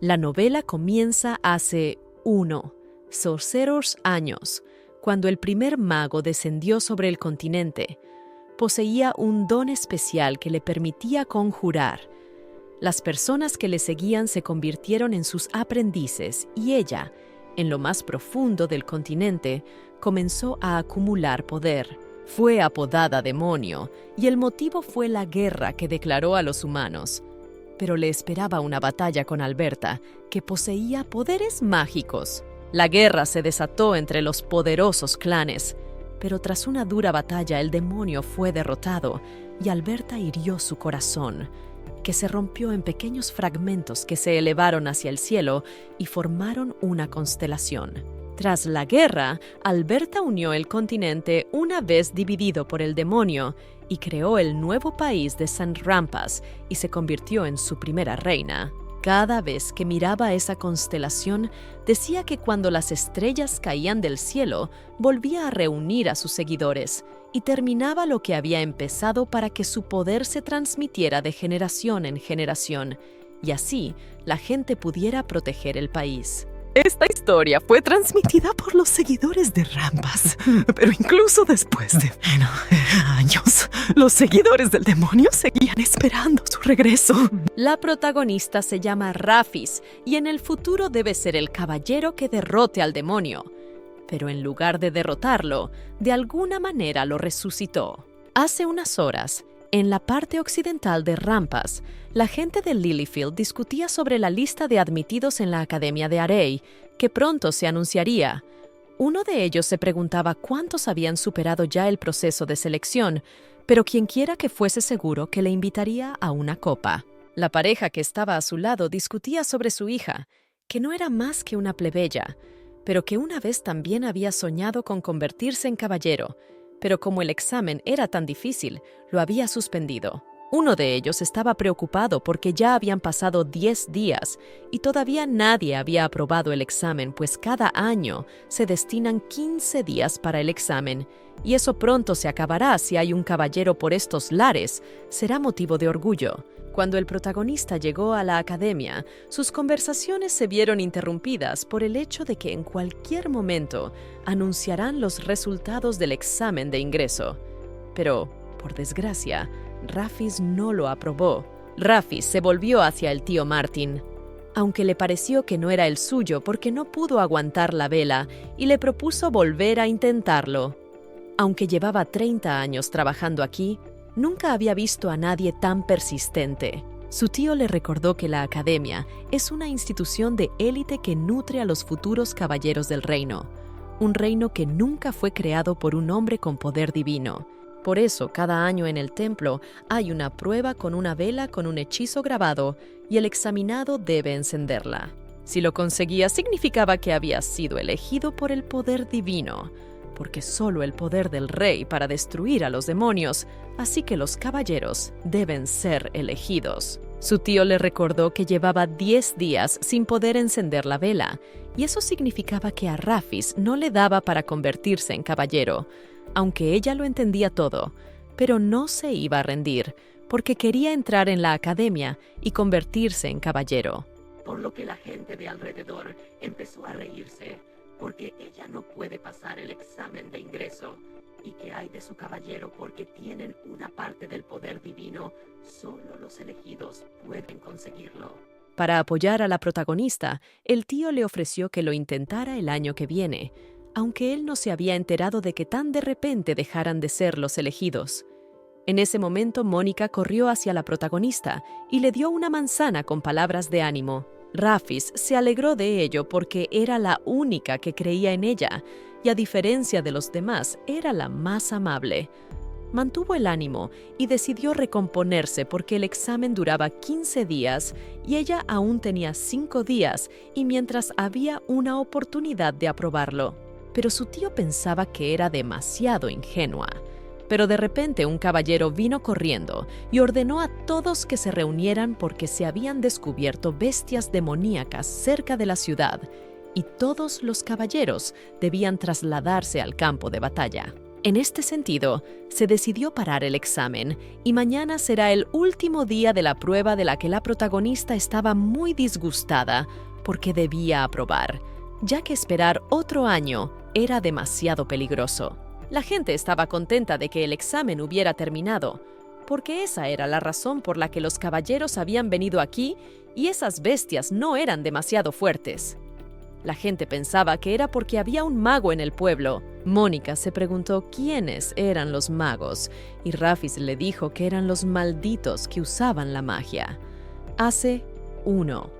La novela comienza hace 1,000 años, cuando el primer mago descendió sobre el continente. Poseía un don especial que le permitía conjurar. Las personas que le seguían se convirtieron en sus aprendices y ella, en lo más profundo del continente, comenzó a acumular poder. Fue apodada demonio y el motivo fue la guerra que declaró a los humanos. Pero le esperaba una batalla con Alberta, que poseía poderes mágicos. La guerra se desató entre los poderosos clanes, pero tras una dura batalla el demonio fue derrotado y Alberta hirió su corazón, que se rompió en pequeños fragmentos que se elevaron hacia el cielo y formaron una constelación. Tras la guerra, Alberta unió el continente una vez dividido por el demonio y creó el nuevo país de San Rampas y se convirtió en su primera reina. Cada vez que miraba esa constelación, decía que cuando las estrellas caían del cielo, volvía a reunir a sus seguidores y terminaba lo que había empezado para que su poder se transmitiera de generación en generación, y así la gente pudiera proteger el país. Esta historia fue transmitida por los seguidores de Rampas, pero incluso después de años, los seguidores del demonio seguían esperando su regreso. La protagonista se llama Rafis y en el futuro debe ser el caballero que derrote al demonio. Pero en lugar de derrotarlo, de alguna manera lo resucitó. Hace unas horas, en la parte occidental de Rampas, la gente de Lilyfield discutía sobre la lista de admitidos en la Academia de Array, que pronto se anunciaría. Uno de ellos se preguntaba cuántos habían superado ya el proceso de selección, pero quienquiera que fuese seguro que le invitaría a una copa. La pareja que estaba a su lado discutía sobre su hija, que no era más que una plebeya, pero que una vez también había soñado con convertirse en caballero, pero como el examen era tan difícil, lo había suspendido. Uno de ellos estaba preocupado porque ya habían pasado 10 días y todavía nadie había aprobado el examen, pues cada año se destinan 15 días para el examen, y eso pronto se acabará si hay un caballero por estos lares, será motivo de orgullo. Cuando el protagonista llegó a la academia, sus conversaciones se vieron interrumpidas por el hecho de que en cualquier momento anunciarán los resultados del examen de ingreso. Pero, por desgracia, Rafis no lo aprobó. Rafis se volvió hacia el tío Martin, aunque le pareció que no era el suyo porque no pudo aguantar la vela y le propuso volver a intentarlo. Aunque llevaba 30 años trabajando aquí, nunca había visto a nadie tan persistente. Su tío le recordó que la academia es una institución de élite que nutre a los futuros caballeros del reino, un reino que nunca fue creado por un hombre con poder divino. Por eso, cada año en el templo hay una prueba con una vela con un hechizo grabado y el examinado debe encenderla. Si lo conseguía, significaba que había sido elegido por el poder divino, porque solo el poder del rey para destruir a los demonios, así que los caballeros deben ser elegidos. Su tío le recordó que llevaba 10 días sin poder encender la vela, y eso significaba que a Rafis no le daba para convertirse en caballero, aunque ella lo entendía todo, pero no se iba a rendir, porque quería entrar en la academia y convertirse en caballero. Por lo que la gente de alrededor empezó a reírse, porque ella no puede pasar el examen de ingreso, y que hay de su caballero porque tienen una parte del poder divino, solo los elegidos pueden conseguirlo. Para apoyar a la protagonista, el tío le ofreció que lo intentara el año que viene, aunque él no se había enterado de que tan de repente dejaran de ser los elegidos. En ese momento, Mónica corrió hacia la protagonista y le dio una manzana con palabras de ánimo. Rafis se alegró de ello porque era la única que creía en ella, y a diferencia de los demás, era la más amable. Mantuvo el ánimo y decidió recomponerse porque el examen duraba 15 días y ella aún tenía 5 días y mientras había una oportunidad de aprobarlo. Pero su tío pensaba que era demasiado ingenua. Pero de repente un caballero vino corriendo y ordenó a todos que se reunieran porque se habían descubierto bestias demoníacas cerca de la ciudad y todos los caballeros debían trasladarse al campo de batalla. En este sentido, se decidió parar el examen y mañana será el último día de la prueba de la que la protagonista estaba muy disgustada porque debía aprobar, ya que esperar otro año era demasiado peligroso. La gente estaba contenta de que el examen hubiera terminado, porque esa era la razón por la que los caballeros habían venido aquí y esas bestias no eran demasiado fuertes. La gente pensaba que era porque había un mago en el pueblo. Mónica se preguntó quiénes eran los magos y Rafis le dijo que eran los malditos que usaban la magia. Hace 1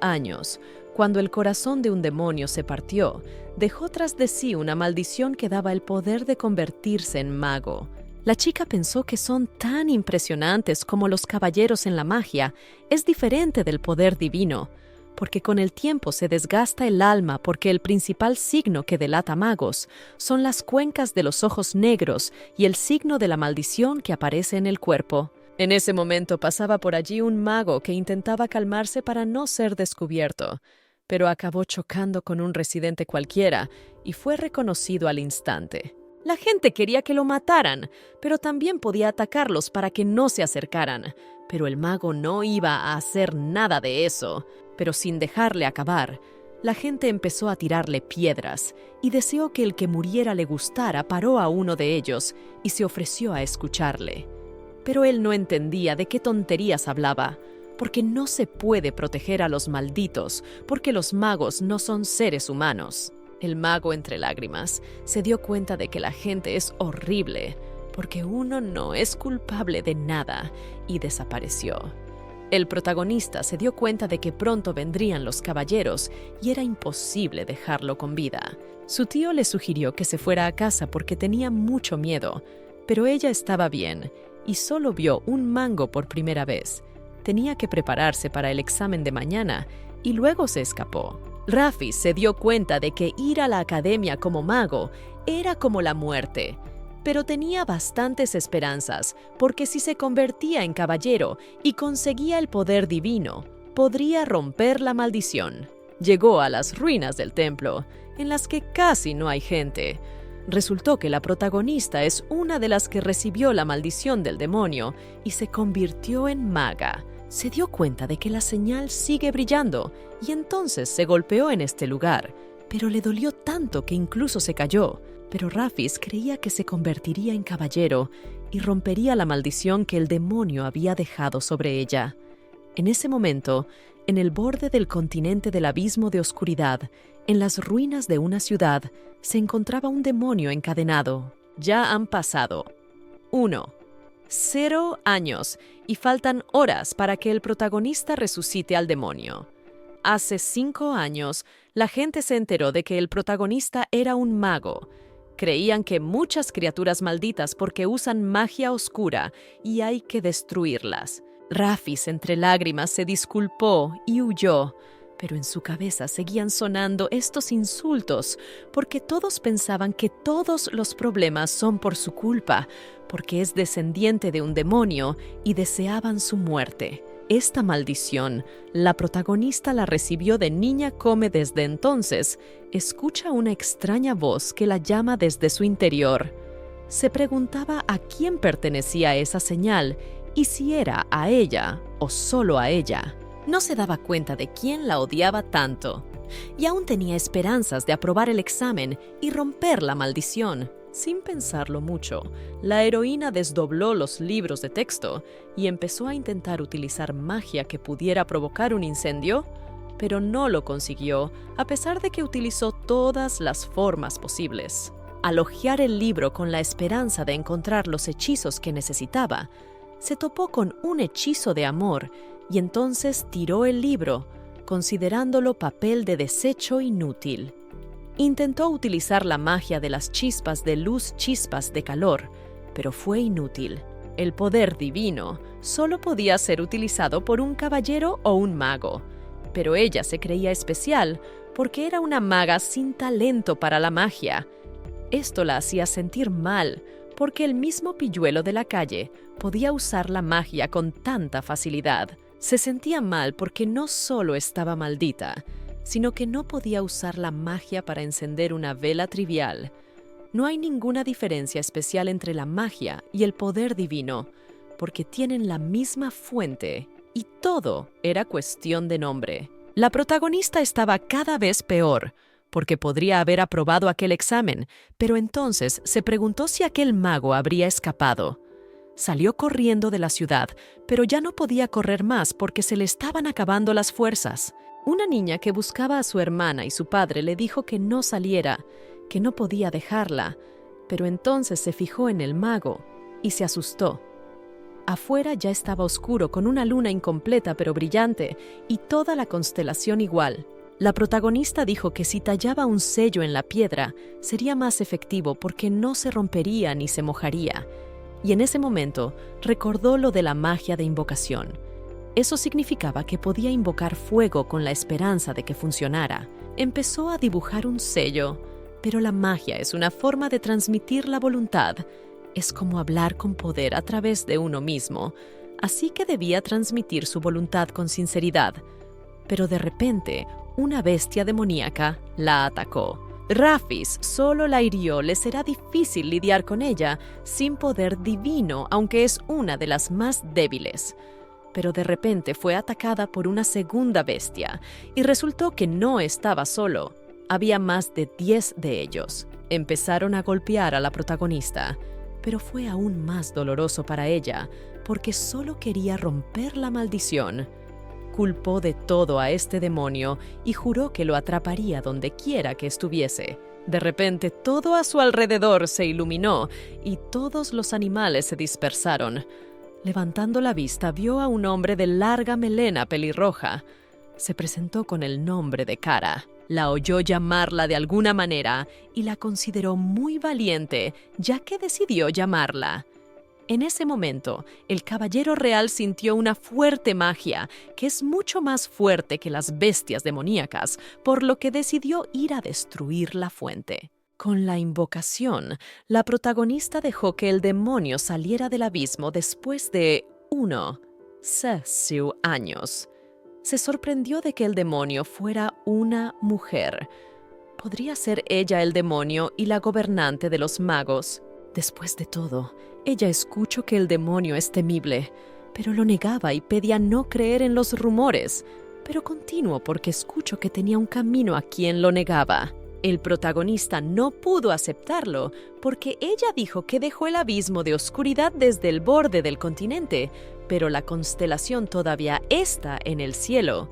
años, cuando el corazón de un demonio se partió, dejó tras de sí una maldición que daba el poder de convertirse en mago. La chica pensó que son tan impresionantes como los caballeros en la magia, es diferente del poder divino, porque con el tiempo se desgasta el alma porque el principal signo que delata magos son las cuencas de los ojos negros y el signo de la maldición que aparece en el cuerpo. En ese momento pasaba por allí un mago que intentaba calmarse para no ser descubierto, pero acabó chocando con un residente cualquiera y fue reconocido al instante. La gente quería que lo mataran, pero también podía atacarlos para que no se acercaran. Pero el mago no iba a hacer nada de eso. Pero sin dejarle acabar, la gente empezó a tirarle piedras y deseó que el que muriera le gustara paró a uno de ellos y se ofreció a escucharle. Pero él no entendía de qué tonterías hablaba, porque no se puede proteger a los malditos, porque los magos no son seres humanos. El mago, entre lágrimas, se dio cuenta de que la gente es horrible, porque uno no es culpable de nada, y desapareció. El protagonista se dio cuenta de que pronto vendrían los caballeros y era imposible dejarlo con vida. Su tío le sugirió que se fuera a casa porque tenía mucho miedo, pero ella estaba bien y solo vio un mango por primera vez. Tenía que prepararse para el examen de mañana y luego se escapó. Rafis se dio cuenta de que ir a la academia como mago era como la muerte, pero tenía bastantes esperanzas, porque si se convertía en caballero y conseguía el poder divino, podría romper la maldición. Llegó a las ruinas del templo, en las que casi no hay gente. Resultó que la protagonista es una de las que recibió la maldición del demonio y se convirtió en maga. Se dio cuenta de que la señal sigue brillando y entonces se golpeó en este lugar, pero le dolió tanto que incluso se cayó. Pero Rafis creía que se convertiría en caballero y rompería la maldición que el demonio había dejado sobre ella. En ese momento, en el borde del continente del abismo de oscuridad, en las ruinas de una ciudad, se encontraba un demonio encadenado. Ya han pasado 0 años y faltan horas para que el protagonista resucite al demonio. Hace 5 años, la gente se enteró de que el protagonista era un mago. Creían que muchas criaturas malditas porque usan magia oscura y hay que destruirlas. Rafis, entre lágrimas, se disculpó y huyó, pero en su cabeza seguían sonando estos insultos porque todos pensaban que todos los problemas son por su culpa, porque es descendiente de un demonio y deseaban su muerte. Esta maldición, la protagonista la recibió de niña come desde entonces. Escucha una extraña voz que la llama desde su interior. Se preguntaba a quién pertenecía esa señal y si era a ella o solo a ella. No se daba cuenta de quién la odiaba tanto y aún tenía esperanzas de aprobar el examen y romper la maldición. Sin pensarlo mucho, la heroína desdobló los libros de texto y empezó a intentar utilizar magia que pudiera provocar un incendio, pero no lo consiguió, a pesar de que utilizó todas las formas posibles. Al hojear el libro con la esperanza de encontrar los hechizos que necesitaba, se topó con un hechizo de amor y entonces tiró el libro, considerándolo papel de desecho inútil. Intentó utilizar la magia de las chispas de luz, chispas de calor, pero fue inútil. El poder divino solo podía ser utilizado por un caballero o un mago, pero ella se creía especial porque era una maga sin talento para la magia. Esto la hacía sentir mal, porque el mismo pilluelo de la calle podía usar la magia con tanta facilidad. Se sentía mal porque no solo estaba maldita, sino que no podía usar la magia para encender una vela trivial. No hay ninguna diferencia especial entre la magia y el poder divino, porque tienen la misma fuente y todo era cuestión de nombre. La protagonista estaba cada vez peor, porque podría haber aprobado aquel examen, pero entonces se preguntó si aquel mago habría escapado. Salió corriendo de la ciudad, pero ya no podía correr más porque se le estaban acabando las fuerzas. Una niña que buscaba a su hermana y su padre le dijo que no saliera, que no podía dejarla, pero entonces se fijó en el mago y se asustó. Afuera ya estaba oscuro, con una luna incompleta pero brillante y toda la constelación igual. La protagonista dijo que si tallaba un sello en la piedra, sería más efectivo porque no se rompería ni se mojaría. Y en ese momento recordó lo de la magia de invocación. Eso significaba que podía invocar fuego con la esperanza de que funcionara. Empezó a dibujar un sello, pero la magia es una forma de transmitir la voluntad. Es como hablar con poder a través de uno mismo, así que debía transmitir su voluntad con sinceridad. Pero de repente, una bestia demoníaca la atacó. Rafis solo la hirió. Le será difícil lidiar con ella sin poder divino, aunque es una de las más débiles. Pero de repente fue atacada por una segunda bestia, y resultó que no estaba solo. Había más de 10 de ellos. Empezaron a golpear a la protagonista, pero fue aún más doloroso para ella, porque solo quería romper la maldición. Culpó de todo a este demonio y juró que lo atraparía donde quiera que estuviese. De repente, todo a su alrededor se iluminó y todos los animales se dispersaron. Levantando la vista, vio a un hombre de larga melena pelirroja. Se presentó con el nombre de Kara. La oyó llamarla de alguna manera y la consideró muy valiente, ya que decidió llamarla. En ese momento, el caballero real sintió una fuerte magia, que es mucho más fuerte que las bestias demoníacas, por lo que decidió ir a destruir la fuente. Con la invocación, la protagonista dejó que el demonio saliera del abismo después de 6 años. Se sorprendió de que el demonio fuera una mujer. ¿Podría ser ella el demonio y la gobernante de los magos? Después de todo, ella escuchó que el demonio es temible, pero lo negaba y pedía no creer en los rumores. Pero continuó porque escuchó que tenía un camino a quien lo negaba. El protagonista no pudo aceptarlo porque ella dijo que dejó el abismo de oscuridad desde el borde del continente, pero la constelación todavía está en el cielo.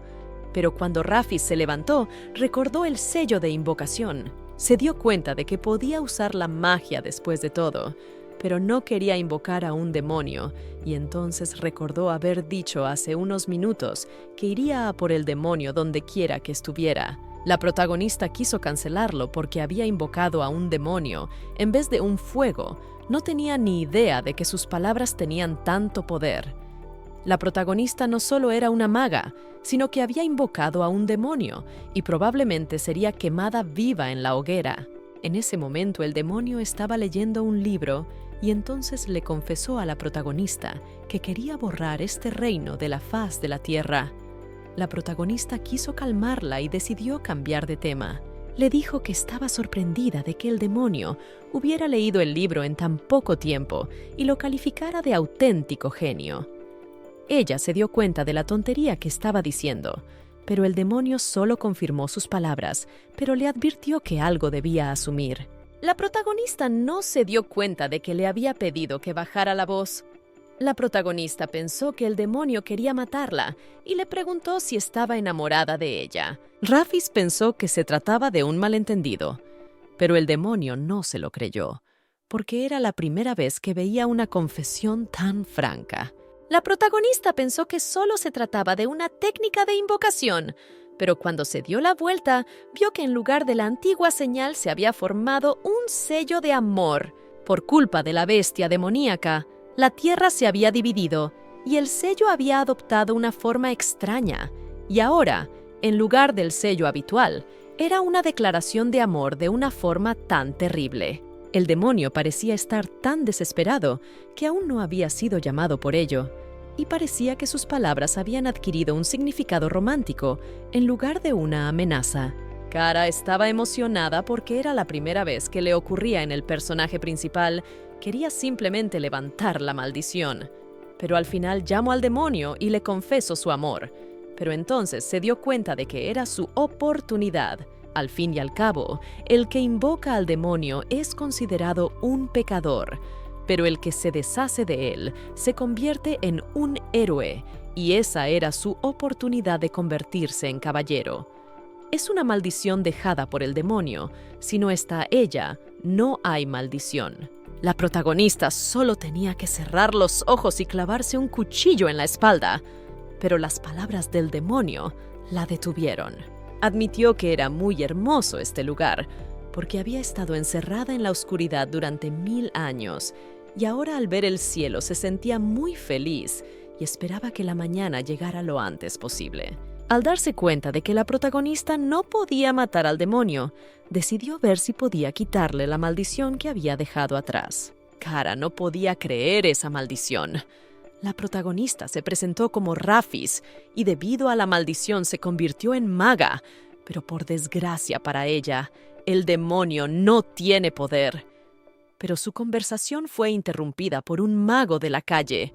Pero cuando Rafis se levantó, recordó el sello de invocación. Se dio cuenta de que podía usar la magia después de todo, pero no quería invocar a un demonio, y entonces recordó haber dicho hace unos minutos que iría a por el demonio donde quiera que estuviera. La protagonista quiso cancelarlo porque había invocado a un demonio en vez de un fuego. No tenía ni idea de que sus palabras tenían tanto poder. La protagonista no solo era una maga, sino que había invocado a un demonio y probablemente sería quemada viva en la hoguera. En ese momento el demonio estaba leyendo un libro y entonces le confesó a la protagonista que quería borrar este reino de la faz de la tierra. La protagonista quiso calmarla y decidió cambiar de tema. Le dijo que estaba sorprendida de que el demonio hubiera leído el libro en tan poco tiempo y lo calificara de auténtico genio. Ella se dio cuenta de la tontería que estaba diciendo, pero el demonio solo confirmó sus palabras, pero le advirtió que algo debía asumir. La protagonista no se dio cuenta de que le había pedido que bajara la voz. La protagonista pensó que el demonio quería matarla y le preguntó si estaba enamorada de ella. Rafis pensó que se trataba de un malentendido, pero el demonio no se lo creyó, porque era la primera vez que veía una confesión tan franca. La protagonista pensó que solo se trataba de una técnica de invocación, pero cuando se dio la vuelta, vio que en lugar de la antigua señal se había formado un sello de amor. Por culpa de la bestia demoníaca, la tierra se había dividido y el sello había adoptado una forma extraña. Y ahora, en lugar del sello habitual, era una declaración de amor de una forma tan terrible. El demonio parecía estar tan desesperado que aún no había sido llamado por ello, y parecía que sus palabras habían adquirido un significado romántico en lugar de una amenaza. Kara estaba emocionada porque era la primera vez que le ocurría en el personaje principal. Quería simplemente levantar la maldición. Pero al final llamó al demonio y le confesó su amor. Pero entonces se dio cuenta de que era su oportunidad. Al fin y al cabo, el que invoca al demonio es considerado un pecador, pero el que se deshace de él se convierte en un héroe, y esa era su oportunidad de convertirse en caballero. Es una maldición dejada por el demonio. Si no está ella, no hay maldición. La protagonista solo tenía que cerrar los ojos y clavarse un cuchillo en la espalda, pero las palabras del demonio la detuvieron. Admitió que era muy hermoso este lugar, porque había estado encerrada en la oscuridad durante 1000 años, y ahora al ver el cielo se sentía muy feliz y esperaba que la mañana llegara lo antes posible. Al darse cuenta de que la protagonista no podía matar al demonio, decidió ver si podía quitarle la maldición que había dejado atrás. Kara no podía creer esa maldición. La protagonista se presentó como Rafis y debido a la maldición se convirtió en maga, pero por desgracia para ella, el demonio no tiene poder. Pero su conversación fue interrumpida por un mago de la calle.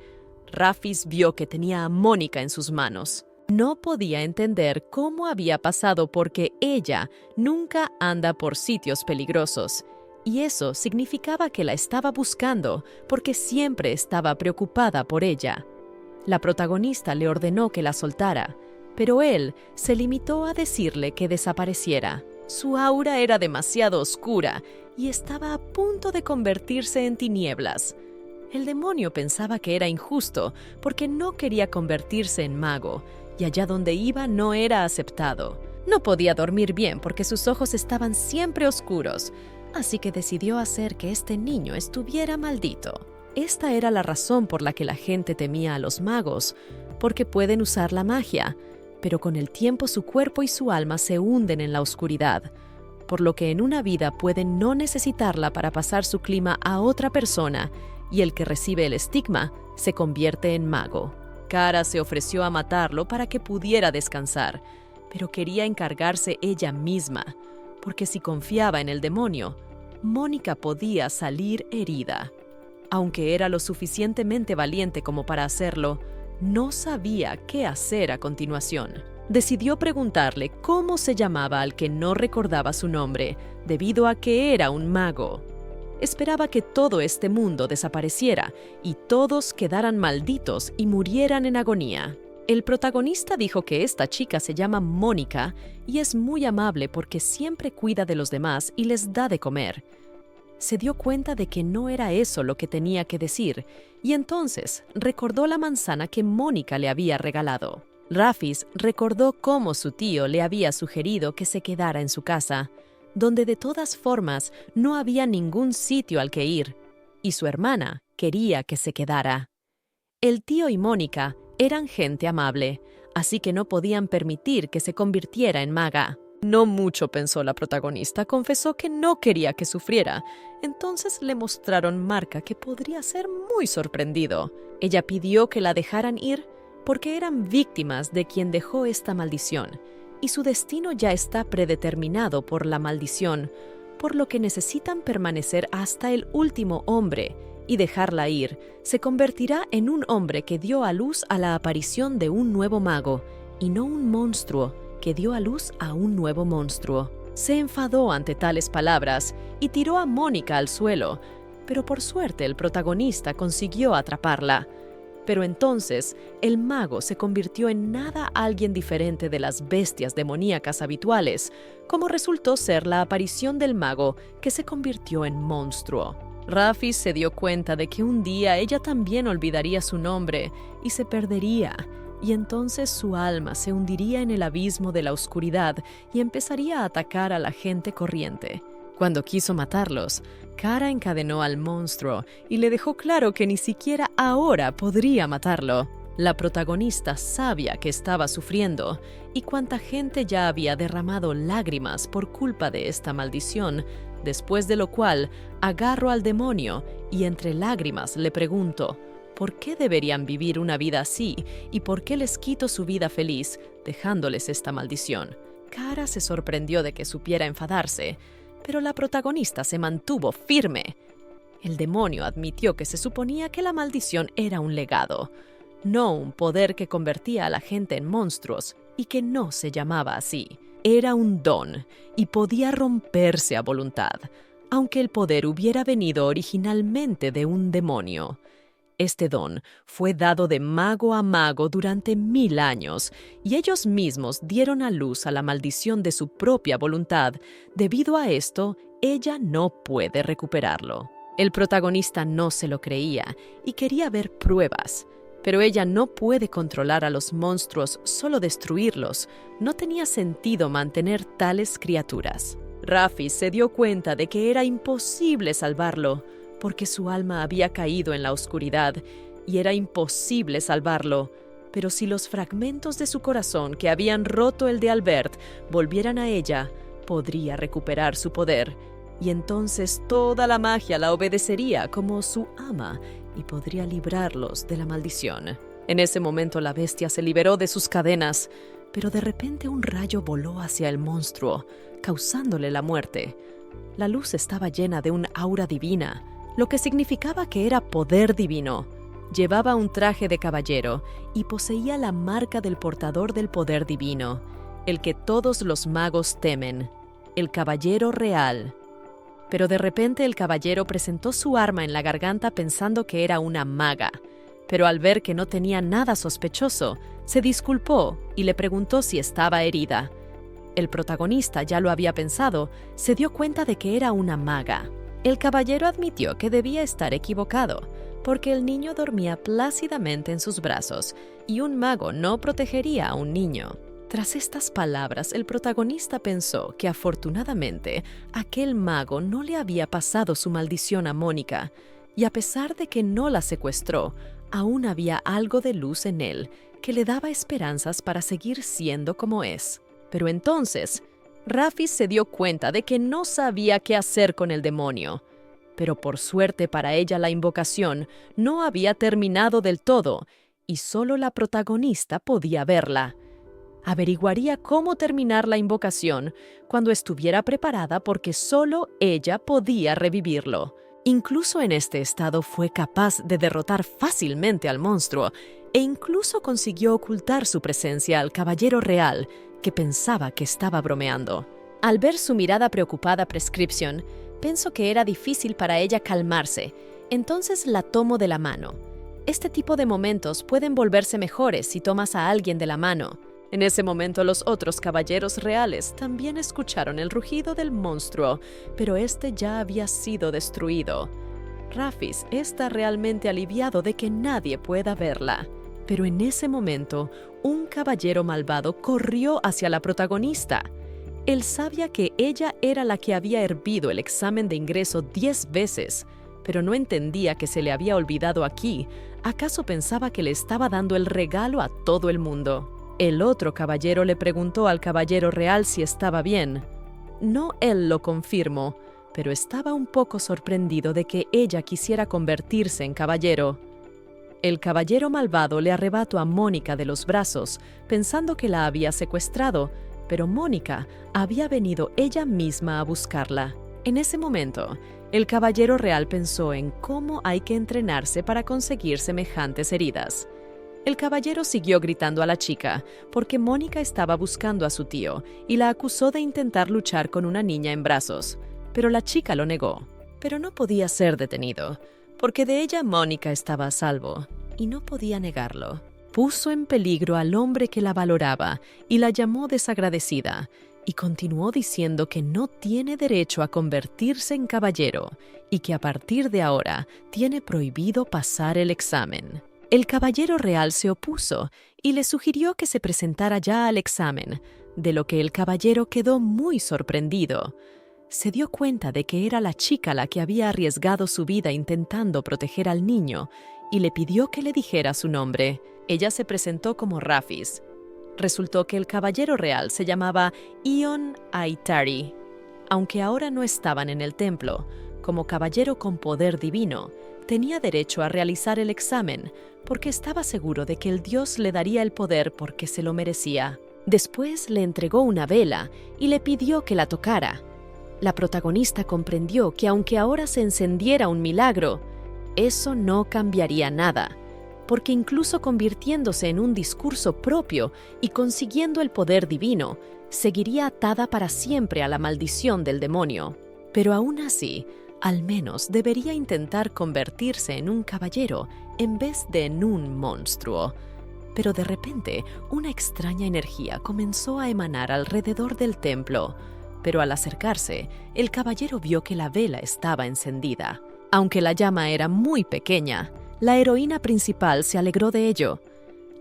Rafis vio que tenía a Mónica en sus manos. No podía entender cómo había pasado porque ella nunca anda por sitios peligrosos. Y eso significaba que la estaba buscando porque siempre estaba preocupada por ella. La protagonista le ordenó que la soltara, pero él se limitó a decirle que desapareciera. Su aura era demasiado oscura y estaba a punto de convertirse en tinieblas. El demonio pensaba que era injusto porque no quería convertirse en mago, y allá donde iba no era aceptado. No podía dormir bien porque sus ojos estaban siempre oscuros, así que decidió hacer que este niño estuviera maldito. Esta era la razón por la que la gente temía a los magos, porque pueden usar la magia, pero con el tiempo su cuerpo y su alma se hunden en la oscuridad, por lo que en una vida pueden no necesitarla para pasar su clima a otra persona, y el que recibe el estigma se convierte en mago. Kara se ofreció a matarlo para que pudiera descansar, pero quería encargarse ella misma, porque si confiaba en el demonio, Mónica podía salir herida. Aunque era lo suficientemente valiente como para hacerlo, no sabía qué hacer a continuación. Decidió preguntarle cómo se llamaba al que no recordaba su nombre, debido a que era un mago. Esperaba que todo este mundo desapareciera y todos quedaran malditos y murieran en agonía. El protagonista dijo que esta chica se llama Mónica y es muy amable porque siempre cuida de los demás y les da de comer. Se dio cuenta de que no era eso lo que tenía que decir y entonces recordó la manzana que Mónica le había regalado. Rafis recordó cómo su tío le había sugerido que se quedara en su casa, donde de todas formas no había ningún sitio al que ir, y su hermana quería que se quedara. El tío y Mónica eran gente amable, así que no podían permitir que se convirtiera en maga. No mucho pensó la protagonista, confesó que no quería que sufriera. Entonces le mostraron marca que podría ser muy sorprendido. Ella pidió que la dejaran ir porque eran víctimas de quien dejó esta maldición, y su destino ya está predeterminado por la maldición, por lo que necesitan permanecer hasta el último hombre, y dejarla ir se convertirá en un hombre que dio a luz a la aparición de un nuevo mago, y no un monstruo que dio a luz a un nuevo monstruo. Se enfadó ante tales palabras y tiró a Mónica al suelo, pero por suerte el protagonista consiguió atraparla. Pero entonces el mago se convirtió en nada alguien diferente de las bestias demoníacas habituales, como resultó ser la aparición del mago que se convirtió en monstruo. Rafis se dio cuenta de que un día ella también olvidaría su nombre y se perdería, y entonces su alma se hundiría en el abismo de la oscuridad y empezaría a atacar a la gente corriente. Cuando quiso matarlos, Kara encadenó al monstruo y le dejó claro que ni siquiera ahora podría matarlo. La protagonista sabía que estaba sufriendo y cuánta gente ya había derramado lágrimas por culpa de esta maldición, después de lo cual agarró al demonio y entre lágrimas le preguntó ¿por qué deberían vivir una vida así y por qué les quito su vida feliz dejándoles esta maldición? Kara se sorprendió de que supiera enfadarse, pero la protagonista se mantuvo firme. El demonio admitió que se suponía que la maldición era un legado, no un poder que convertía a la gente en monstruos, y que no se llamaba así. Era un don y podía romperse a voluntad, aunque el poder hubiera venido originalmente de un demonio. Este don fue dado de mago a mago durante 1000 años, y ellos mismos dieron a luz a la maldición de su propia voluntad. Debido a esto, ella no puede recuperarlo. El protagonista no se lo creía y quería ver pruebas. Pero ella no puede controlar a los monstruos, solo destruirlos. No tenía sentido mantener tales criaturas. Rafis se dio cuenta de que era imposible salvarlo, porque su alma había caído en la oscuridad, y era imposible salvarlo. Pero si los fragmentos de su corazón que habían roto el de Albert volvieran a ella, podría recuperar su poder, y entonces toda la magia la obedecería como su ama y podría librarlos de la maldición. En ese momento la bestia se liberó de sus cadenas, pero de repente un rayo voló hacia el monstruo, causándole la muerte. La luz estaba llena de un aura divina, lo que significaba que era poder divino. Llevaba un traje de caballero y poseía la marca del portador del poder divino, el que todos los magos temen, el caballero real. Pero de repente el caballero presentó su arma en la garganta pensando que era una maga. Pero al ver que no tenía nada sospechoso, se disculpó y le preguntó si estaba herida. El protagonista ya lo había pensado, se dio cuenta de que era una maga. El caballero admitió que debía estar equivocado, porque el niño dormía plácidamente en sus brazos, y un mago no protegería a un niño. Tras estas palabras, el protagonista pensó que afortunadamente aquel mago no le había pasado su maldición a Mónica, y a pesar de que no la secuestró, aún había algo de luz en él que le daba esperanzas para seguir siendo como es. Pero entonces, Rafis se dio cuenta de que no sabía qué hacer con el demonio. Pero por suerte para ella la invocación no había terminado del todo, y solo la protagonista podía verla. Averiguaría cómo terminar la invocación cuando estuviera preparada, porque solo ella podía revivirlo. Incluso en este estado fue capaz de derrotar fácilmente al monstruo e incluso consiguió ocultar su presencia al caballero real, que pensaba que estaba bromeando. Al ver su mirada preocupada Prescription, pensó que era difícil para ella calmarse, entonces la tomó de la mano. Este tipo de momentos pueden volverse mejores si tomas a alguien de la mano. En ese momento los otros caballeros reales también escucharon el rugido del monstruo, pero este ya había sido destruido. Rafis está realmente aliviado de que nadie pueda verla. Pero en ese momento, un caballero malvado corrió hacia la protagonista. Él sabía que ella era la que había hervido el examen de ingreso 10 veces, pero no entendía que se le había olvidado aquí. ¿Acaso pensaba que le estaba dando el regalo a todo el mundo? El otro caballero le preguntó al caballero real si estaba bien. No él lo confirmó, pero estaba un poco sorprendido de que ella quisiera convertirse en caballero. El caballero malvado le arrebató a Mónica de los brazos, pensando que la había secuestrado, pero Mónica había venido ella misma a buscarla. En ese momento, el caballero real pensó en cómo hay que entrenarse para conseguir semejantes heridas. El caballero siguió gritando a la chica, porque Mónica estaba buscando a su tío y la acusó de intentar luchar con una niña en brazos, pero la chica lo negó. Pero no podía ser detenido, porque de ella Mónica estaba a salvo, y no podía negarlo. Puso en peligro al hombre que la valoraba y la llamó desagradecida, y continuó diciendo que no tiene derecho a convertirse en caballero y que a partir de ahora tiene prohibido pasar el examen. El caballero real se opuso y le sugirió que se presentara ya al examen, de lo que el caballero quedó muy sorprendido. Se dio cuenta de que era la chica la que había arriesgado su vida intentando proteger al niño y le pidió que le dijera su nombre. Ella se presentó como Rafis. Resultó que el caballero real se llamaba Ion Aitari. Aunque ahora no estaban en el templo, como caballero con poder divino, tenía derecho a realizar el examen porque estaba seguro de que el dios le daría el poder porque se lo merecía. Después le entregó una vela y le pidió que la tocara. La protagonista comprendió que aunque ahora se encendiera un milagro, eso no cambiaría nada, porque incluso convirtiéndose en un discurso propio y consiguiendo el poder divino, seguiría atada para siempre a la maldición del demonio. Pero aún así, al menos debería intentar convertirse en un caballero en vez de en un monstruo. Pero de repente, una extraña energía comenzó a emanar alrededor del templo. Pero al acercarse, el caballero vio que la vela estaba encendida. Aunque la llama era muy pequeña, la heroína principal se alegró de ello.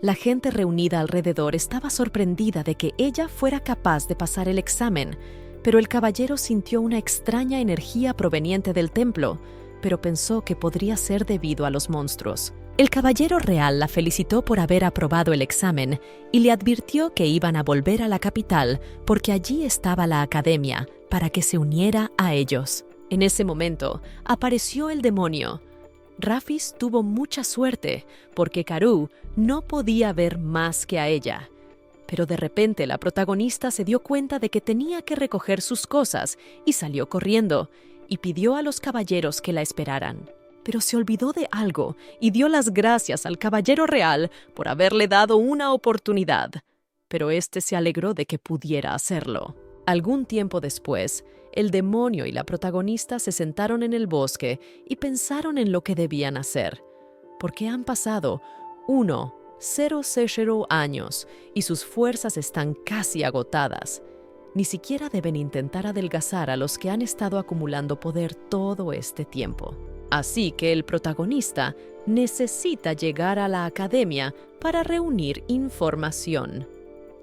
La gente reunida alrededor estaba sorprendida de que ella fuera capaz de pasar el examen, pero el caballero sintió una extraña energía proveniente del templo, pero pensó que podría ser debido a los monstruos. El caballero real la felicitó por haber aprobado el examen y le advirtió que iban a volver a la capital porque allí estaba la academia para que se uniera a ellos. En ese momento apareció el demonio. Rafis tuvo mucha suerte porque Karou no podía ver más que a ella. Pero de repente la protagonista se dio cuenta de que tenía que recoger sus cosas y salió corriendo y pidió a los caballeros que la esperaran. Pero se olvidó de algo y dio las gracias al caballero real por haberle dado una oportunidad. Pero éste se alegró de que pudiera hacerlo. Algún tiempo después, el demonio y la protagonista se sentaron en el bosque y pensaron en lo que debían hacer. Porque han pasado 1,000 años y sus fuerzas están casi agotadas. Ni siquiera deben intentar adelgazar a los que han estado acumulando poder todo este tiempo. Así que el protagonista necesita llegar a la academia para reunir información.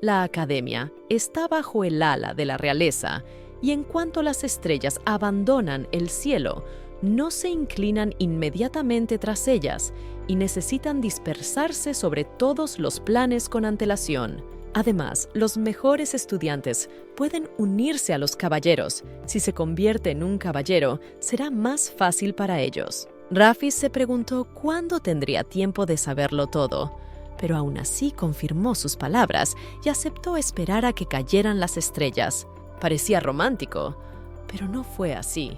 La academia está bajo el ala de la realeza y en cuanto las estrellas abandonan el cielo, no se inclinan inmediatamente tras ellas y necesitan dispersarse sobre todos los planes con antelación. Además, los mejores estudiantes pueden unirse a los caballeros. Si se convierte en un caballero, será más fácil para ellos. Rafis se preguntó cuándo tendría tiempo de saberlo todo, pero aún así confirmó sus palabras y aceptó esperar a que cayeran las estrellas. Parecía romántico, pero no fue así.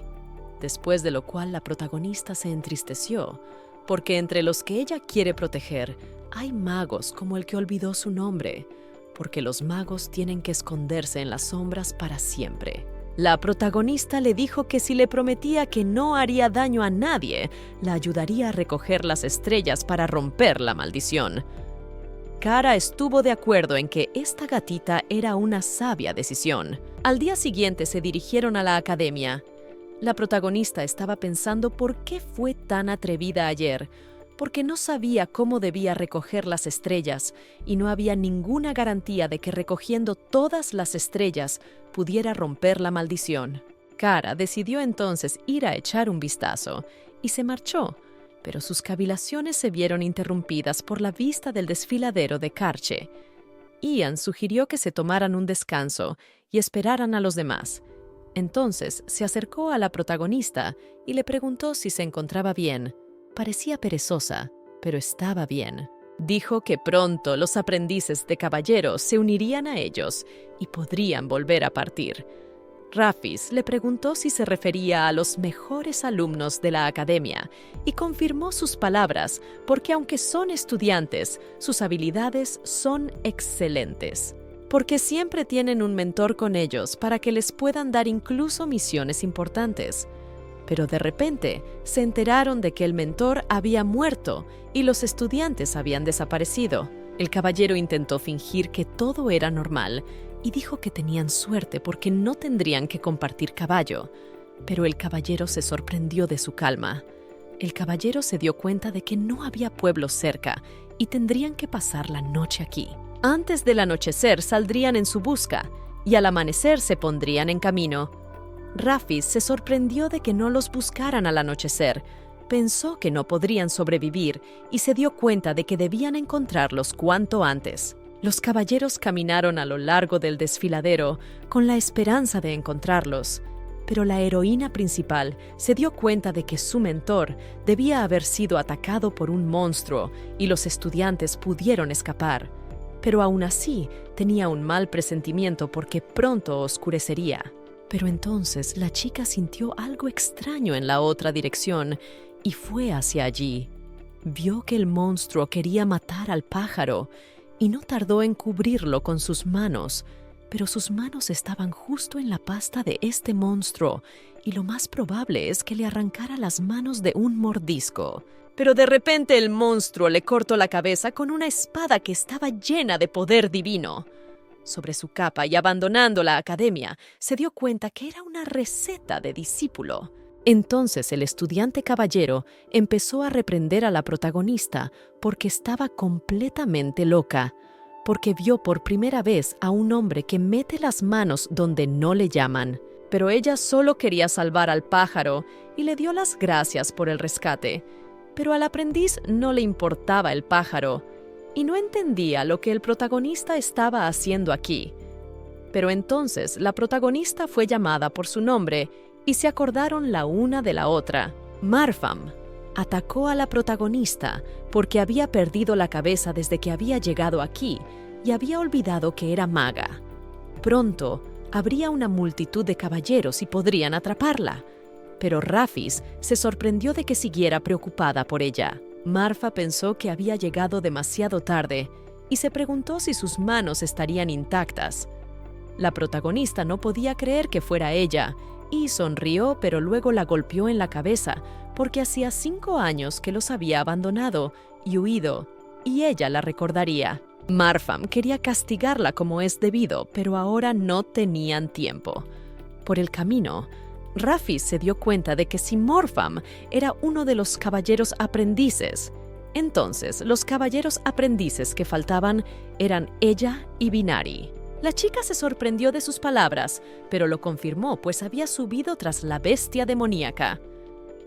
Después de lo cual la protagonista se entristeció, porque entre los que ella quiere proteger hay magos como el que olvidó su nombre, porque los magos tienen que esconderse en las sombras para siempre. La protagonista le dijo que si le prometía que no haría daño a nadie, la ayudaría a recoger las estrellas para romper la maldición. Kara estuvo de acuerdo en que esta gatita era una sabia decisión. Al día siguiente se dirigieron a la academia. La protagonista estaba pensando por qué fue tan atrevida ayer, porque no sabía cómo debía recoger las estrellas y no había ninguna garantía de que recogiendo todas las estrellas pudiera romper la maldición. Kara decidió entonces ir a echar un vistazo y se marchó, pero sus cavilaciones se vieron interrumpidas por la vista del desfiladero de Karche. Ian sugirió que se tomaran un descanso y esperaran a los demás. Entonces se acercó a la protagonista y le preguntó si se encontraba bien. Parecía perezosa, pero estaba bien. Dijo que pronto los aprendices de caballeros se unirían a ellos y podrían volver a partir. Rafis le preguntó si se refería a los mejores alumnos de la academia y confirmó sus palabras porque aunque son estudiantes, sus habilidades son excelentes. Porque siempre tienen un mentor con ellos para que les puedan dar incluso misiones importantes. Pero de repente se enteraron de que el mentor había muerto y los estudiantes habían desaparecido. El caballero intentó fingir que todo era normal y dijo que tenían suerte porque no tendrían que compartir caballo. Pero el caballero se sorprendió de su calma. El caballero se dio cuenta de que no había pueblo cerca y tendrían que pasar la noche aquí. Antes del anochecer saldrían en su busca y al amanecer se pondrían en camino. Rafis se sorprendió de que no los buscaran al anochecer. Pensó que no podrían sobrevivir y se dio cuenta de que debían encontrarlos cuanto antes. Los caballeros caminaron a lo largo del desfiladero con la esperanza de encontrarlos, pero la heroína principal se dio cuenta de que su mentor debía haber sido atacado por un monstruo y los estudiantes pudieron escapar. pero aún así tenía un mal presentimiento porque pronto oscurecería. Pero entonces la chica sintió algo extraño en la otra dirección y fue hacia allí. Vio que el monstruo quería matar al pájaro y no tardó en cubrirlo con sus manos, pero sus manos estaban justo en la pasta de este monstruo y lo más probable es que le arrancara las manos de un mordisco. Pero de repente el monstruo le cortó la cabeza con una espada que estaba llena de poder divino. Sobre su capa y abandonando la academia, se dio cuenta que era una receta de discípulo. Entonces el estudiante caballero empezó a reprender a la protagonista porque estaba completamente loca, porque vio por primera vez a un hombre que mete las manos donde no le llaman. Pero ella solo quería salvar al pájaro y le dio las gracias por el rescate. Pero al aprendiz no le importaba el pájaro y no entendía lo que el protagonista estaba haciendo aquí. Pero entonces la protagonista fue llamada por su nombre y se acordaron la una de la otra. Marfam atacó a la protagonista porque había perdido la cabeza desde que había llegado aquí y había olvidado que era maga. Pronto habría una multitud de caballeros y podrían atraparla. Pero Rafis se sorprendió de que siguiera preocupada por ella. Marfa pensó que había llegado demasiado tarde y se preguntó si sus manos estarían intactas. La protagonista no podía creer que fuera ella y sonrió, pero luego la golpeó en la cabeza porque hacía 5 años que los había abandonado y huido, y ella la recordaría. Marfam quería castigarla como es debido, pero ahora no tenían tiempo. Por el camino, Rafis se dio cuenta de que si Morfam era uno de los caballeros aprendices, entonces los caballeros aprendices que faltaban eran ella y Binari. La chica se sorprendió de sus palabras, pero lo confirmó pues había subido tras la bestia demoníaca.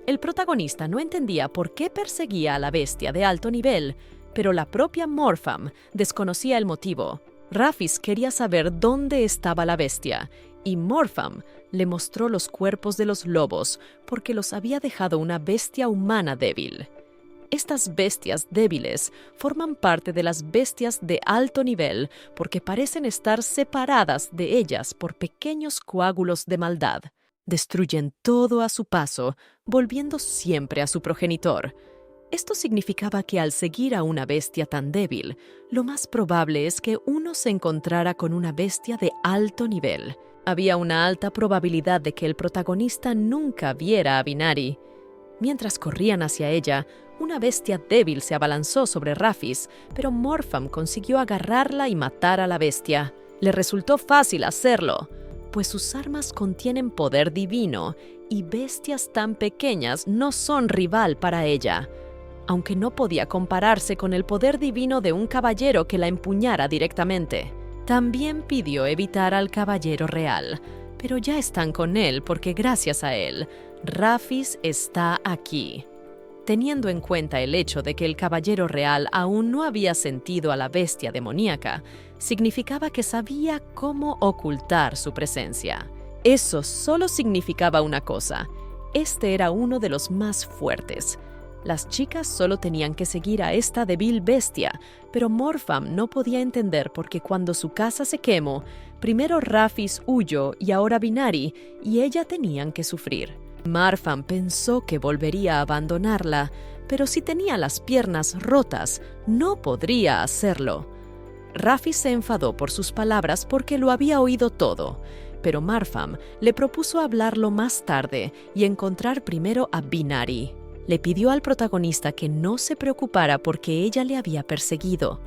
El protagonista no entendía por qué perseguía a la bestia de alto nivel, pero la propia Morfam desconocía el motivo. Rafis quería saber dónde estaba la bestia, y Morfam le mostró los cuerpos de los lobos porque los había dejado una bestia humana débil. Estas bestias débiles forman parte de las bestias de alto nivel porque parecen estar separadas de ellas por pequeños coágulos de maldad. Destruyen todo a su paso, volviendo siempre a su progenitor. Esto significaba que al seguir a una bestia tan débil, lo más probable es que uno se encontrara con una bestia de alto nivel. Había una alta probabilidad de que el protagonista nunca viera a Binari. Mientras corrían hacia ella, una bestia débil se abalanzó sobre Rafis, pero Morfam consiguió agarrarla y matar a la bestia. Le resultó fácil hacerlo, pues sus armas contienen poder divino y bestias tan pequeñas no son rival para ella, aunque no podía compararse con el poder divino de un caballero que la empuñara directamente. También pidió evitar al caballero real, pero ya están con él porque gracias a él, Rafis está aquí. Teniendo en cuenta el hecho de que el caballero real aún no había sentido a la bestia demoníaca, significaba que sabía cómo ocultar su presencia. Eso solo significaba una cosa: este era uno de los más fuertes. Las chicas solo tenían que seguir a esta débil bestia, pero Morfam no podía entender por qué cuando su casa se quemó, primero Rafis huyó y ahora Binari, y ella tenían que sufrir. Marfam pensó que volvería a abandonarla, pero si tenía las piernas rotas, no podría hacerlo. Rafis se enfadó por sus palabras porque lo había oído todo, pero Marfam le propuso hablarlo más tarde y encontrar primero a Binari. Le pidió al protagonista que no se preocupara porque ella le había perseguido.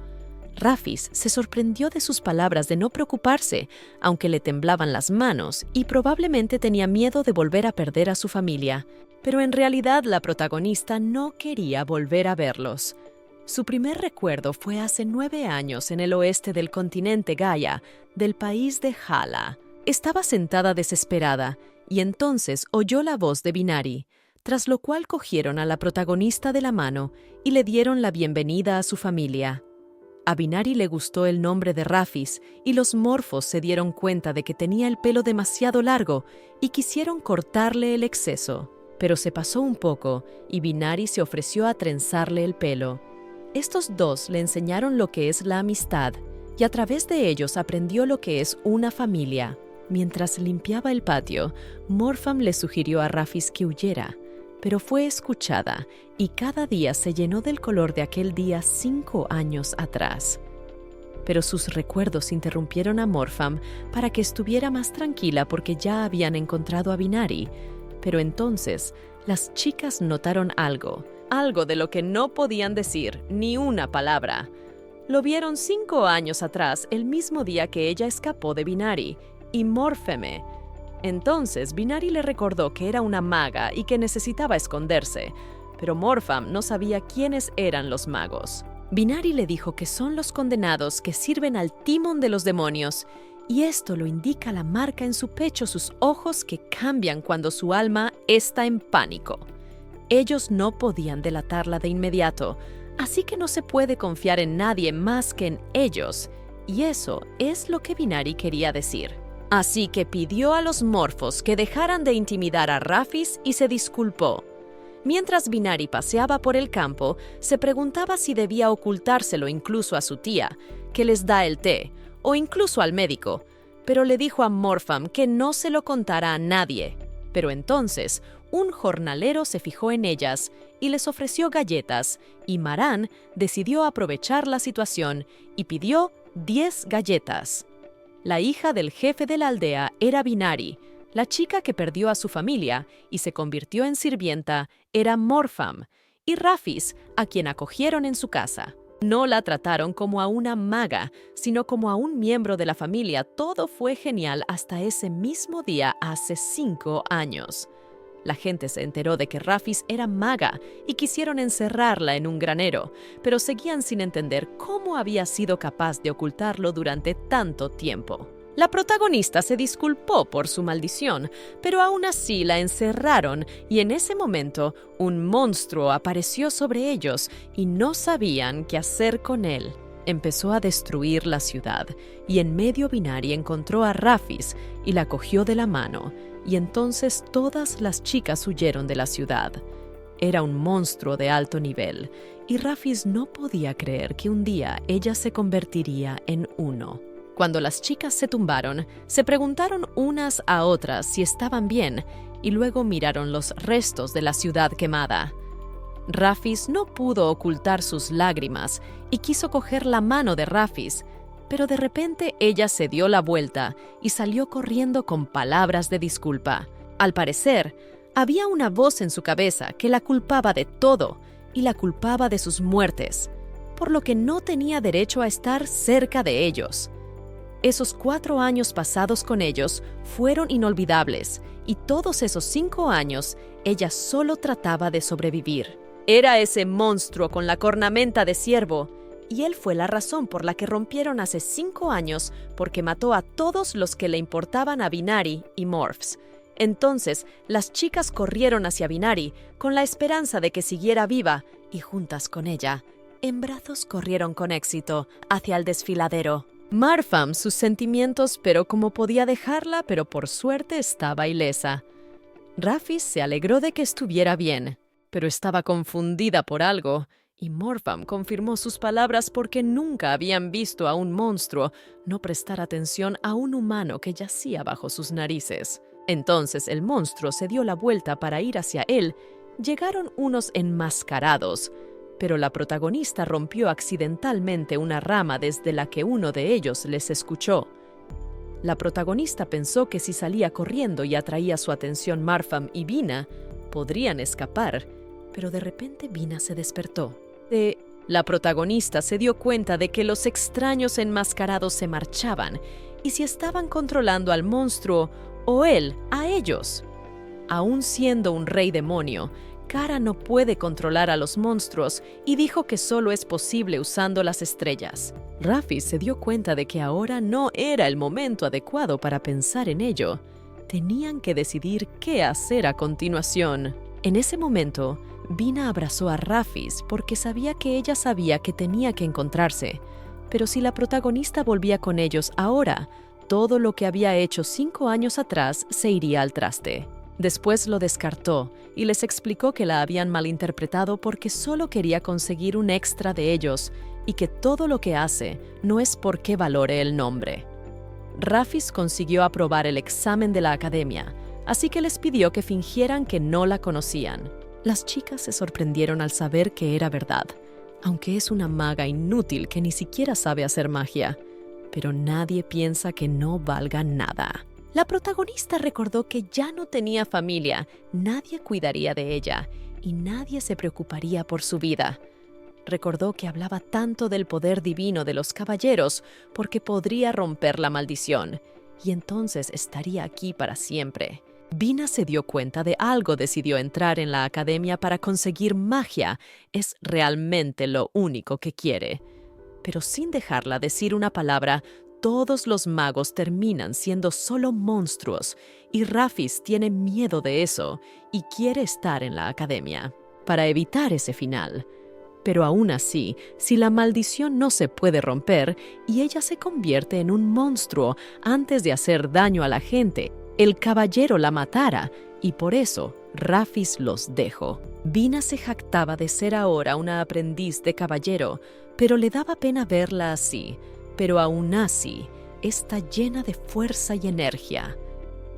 Rafis se sorprendió de sus palabras de no preocuparse, aunque le temblaban las manos y probablemente tenía miedo de volver a perder a su familia. Pero en realidad la protagonista no quería volver a verlos. Su primer recuerdo fue hace 9 años en el oeste del continente Gaia, del país de Hala. Estaba sentada desesperada y entonces oyó la voz de Binari, tras lo cual cogieron a la protagonista de la mano y le dieron la bienvenida a su familia. A Binari le gustó el nombre de Rafis y los morfos se dieron cuenta de que tenía el pelo demasiado largo y quisieron cortarle el exceso. Pero se pasó un poco y Binari se ofreció a trenzarle el pelo. Estos dos le enseñaron lo que es la amistad y a través de ellos aprendió lo que es una familia. Mientras limpiaba el patio, Morfam le sugirió a Rafis que huyera, pero fue escuchada y cada día se llenó del color de aquel día 5 años atrás. Pero sus recuerdos interrumpieron a Morfam para que estuviera más tranquila porque ya habían encontrado a Binari. Pero entonces, las chicas notaron algo de lo que no podían decir ni una palabra. Lo vieron 5 años atrás, el mismo día que ella escapó de Binari y Morfeme. Entonces, Binari le recordó que era una maga y que necesitaba esconderse, pero Morfam no sabía quiénes eran los magos. Binari le dijo que son los condenados que sirven al timón de los demonios, y esto lo indica la marca en su pecho, sus ojos que cambian cuando su alma está en pánico. Ellos no podían delatarla de inmediato, así que no se puede confiar en nadie más que en ellos, y eso es lo que Binari quería decir. Así que pidió a los morfos que dejaran de intimidar a Rafis y se disculpó. Mientras Binari paseaba por el campo, se preguntaba si debía ocultárselo incluso a su tía, que les da el té, o incluso al médico, pero le dijo a Morfam que no se lo contara a nadie. Pero entonces, un jornalero se fijó en ellas y les ofreció galletas, y Maran decidió aprovechar la situación y pidió 10 galletas. La hija del jefe de la aldea era Binari. La chica que perdió a su familia y se convirtió en sirvienta era Morfam, y Rafis, a quien acogieron en su casa. No la trataron como a una maga, sino como a un miembro de la familia. Todo fue genial hasta ese mismo día hace 5 años. La gente se enteró de que Rafis era maga y quisieron encerrarla en un granero, pero seguían sin entender cómo había sido capaz de ocultarlo durante tanto tiempo. La protagonista se disculpó por su maldición, pero aún así la encerraron y en ese momento un monstruo apareció sobre ellos y no sabían qué hacer con él. Empezó a destruir la ciudad y en medio Binari encontró a Rafis y la cogió de la mano. Y entonces todas las chicas huyeron de la ciudad. Era un monstruo de alto nivel, y Rafis no podía creer que un día ella se convertiría en uno. Cuando las chicas se tumbaron, se preguntaron unas a otras si estaban bien, y luego miraron los restos de la ciudad quemada. Rafis no pudo ocultar sus lágrimas y quiso coger la mano de Rafis, pero de repente ella se dio la vuelta y salió corriendo con palabras de disculpa. Al parecer, había una voz en su cabeza que la culpaba de todo y la culpaba de sus muertes, por lo que no tenía derecho a estar cerca de ellos. Esos 4 años pasados con ellos fueron inolvidables y todos esos 5 años ella solo trataba de sobrevivir. Era ese monstruo con la cornamenta de ciervo, y él fue la razón por la que rompieron hace 5 años, porque mató a todos los que le importaban a Binari y Morphs. Entonces, las chicas corrieron hacia Binari con la esperanza de que siguiera viva, y juntas con ella, en brazos corrieron con éxito hacia el desfiladero. Morfam sus sentimientos, pero como podía dejarla, pero por suerte estaba ilesa. Rafis se alegró de que estuviera bien, pero estaba confundida por algo. Y Morfam confirmó sus palabras porque nunca habían visto a un monstruo no prestar atención a un humano que yacía bajo sus narices. Entonces el monstruo se dio la vuelta para ir hacia él. Llegaron unos enmascarados, pero la protagonista rompió accidentalmente una rama desde la que uno de ellos les escuchó. La protagonista pensó que si salía corriendo y atraía su atención Morfam y Vina, podrían escapar, pero de repente Vina se despertó. La protagonista se dio cuenta de que los extraños enmascarados se marchaban y si estaban controlando al monstruo o él a ellos. Aún siendo un rey demonio, Kara no puede controlar a los monstruos y dijo que solo es posible usando las estrellas. Rafis se dio cuenta de que ahora no era el momento adecuado para pensar en ello. Tenían que decidir qué hacer a continuación. En ese momento, Vina abrazó a Rafis porque sabía que ella sabía que tenía que encontrarse. Pero si la protagonista volvía con ellos ahora, todo lo que había hecho 5 años atrás se iría al traste. Después lo descartó y les explicó que la habían malinterpretado porque solo quería conseguir un extra de ellos y que todo lo que hace no es porque valore el nombre. Rafis consiguió aprobar el examen de la academia, así que les pidió que fingieran que no la conocían. Las chicas se sorprendieron al saber que era verdad, aunque es una maga inútil que ni siquiera sabe hacer magia. Pero nadie piensa que no valga nada. La protagonista recordó que ya no tenía familia, nadie cuidaría de ella y nadie se preocuparía por su vida. Recordó que hablaba tanto del poder divino de los caballeros porque podría romper la maldición, y entonces estaría aquí para siempre. Vina se dio cuenta de algo, decidió entrar en la academia para conseguir magia. Es realmente lo único que quiere. Pero sin dejarla decir una palabra, todos los magos terminan siendo solo monstruos, y Rafis tiene miedo de eso y quiere estar en la academia para evitar ese final. Pero aún así, si la maldición no se puede romper y ella se convierte en un monstruo antes de hacer daño a la gente, el caballero la matara, y por eso Rafis los dejó. Vina se jactaba de ser ahora una aprendiz de caballero, pero le daba pena verla así. Pero aún así, está llena de fuerza y energía.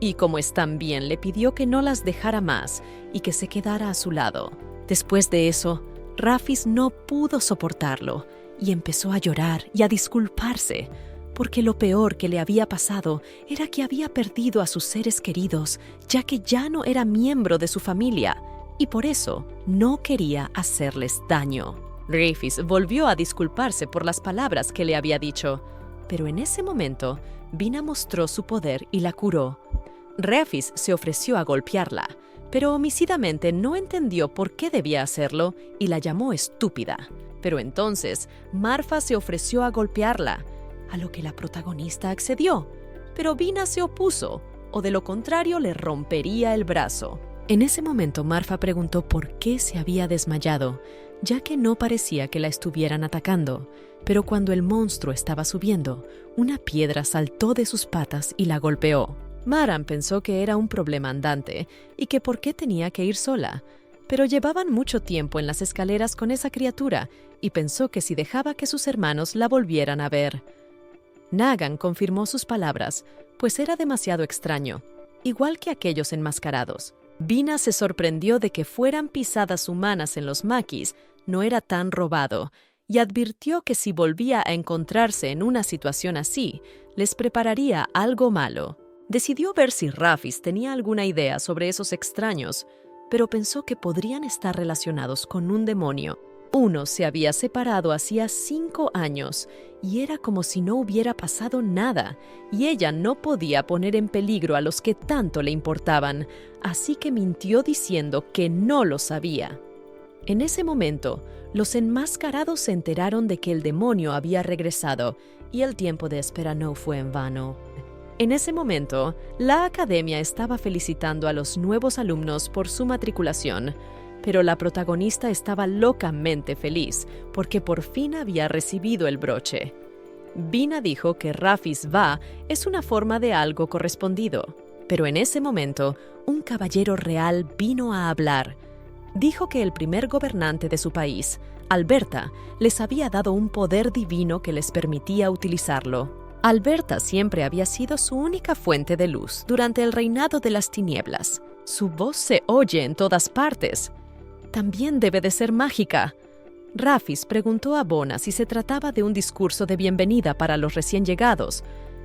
Y como están bien, le pidió que no las dejara más y que se quedara a su lado. Después de eso, Rafis no pudo soportarlo y empezó a llorar y a disculparse, porque lo peor que le había pasado era que había perdido a sus seres queridos, ya que ya no era miembro de su familia, y por eso no quería hacerles daño. Rafis volvió a disculparse por las palabras que le había dicho, pero en ese momento, Vina mostró su poder y la curó. Rafis se ofreció a golpearla, pero homícidamente no entendió por qué debía hacerlo y la llamó estúpida. Pero entonces, Marfa se ofreció a golpearla, a lo que la protagonista accedió, pero Vina se opuso, o de lo contrario le rompería el brazo. En ese momento, Marfa preguntó por qué se había desmayado, ya que no parecía que la estuvieran atacando, pero cuando el monstruo estaba subiendo, una piedra saltó de sus patas y la golpeó. Maran pensó que era un problema andante y que por qué tenía que ir sola, pero llevaban mucho tiempo en las escaleras con esa criatura y pensó que si dejaba que sus hermanos la volvieran a ver. Nagan confirmó sus palabras, pues era demasiado extraño, igual que aquellos enmascarados. Vina se sorprendió de que fueran pisadas humanas en los maquis, no era tan robado, y advirtió que si volvía a encontrarse en una situación así, les prepararía algo malo. Decidió ver si Rafis tenía alguna idea sobre esos extraños, pero pensó que podrían estar relacionados con un demonio. Uno se había separado hacía 5 años y era como si no hubiera pasado nada, y ella no podía poner en peligro a los que tanto le importaban, así que mintió diciendo que no lo sabía. En ese momento, los enmascarados se enteraron de que el demonio había regresado y el tiempo de espera no fue en vano. En ese momento, la academia estaba felicitando a los nuevos alumnos por su matriculación, pero la protagonista estaba locamente feliz porque por fin había recibido el broche. Vina dijo que Rafis va es una forma de algo correspondido, pero en ese momento, un caballero real vino a hablar. Dijo que el primer gobernante de su país, Alberta, les había dado un poder divino que les permitía utilizarlo. Alberta siempre había sido su única fuente de luz durante el reinado de las tinieblas. Su voz se oye en todas partes. También debe de ser mágica. Rafis preguntó a Bona si se trataba de un discurso de bienvenida para los recién llegados,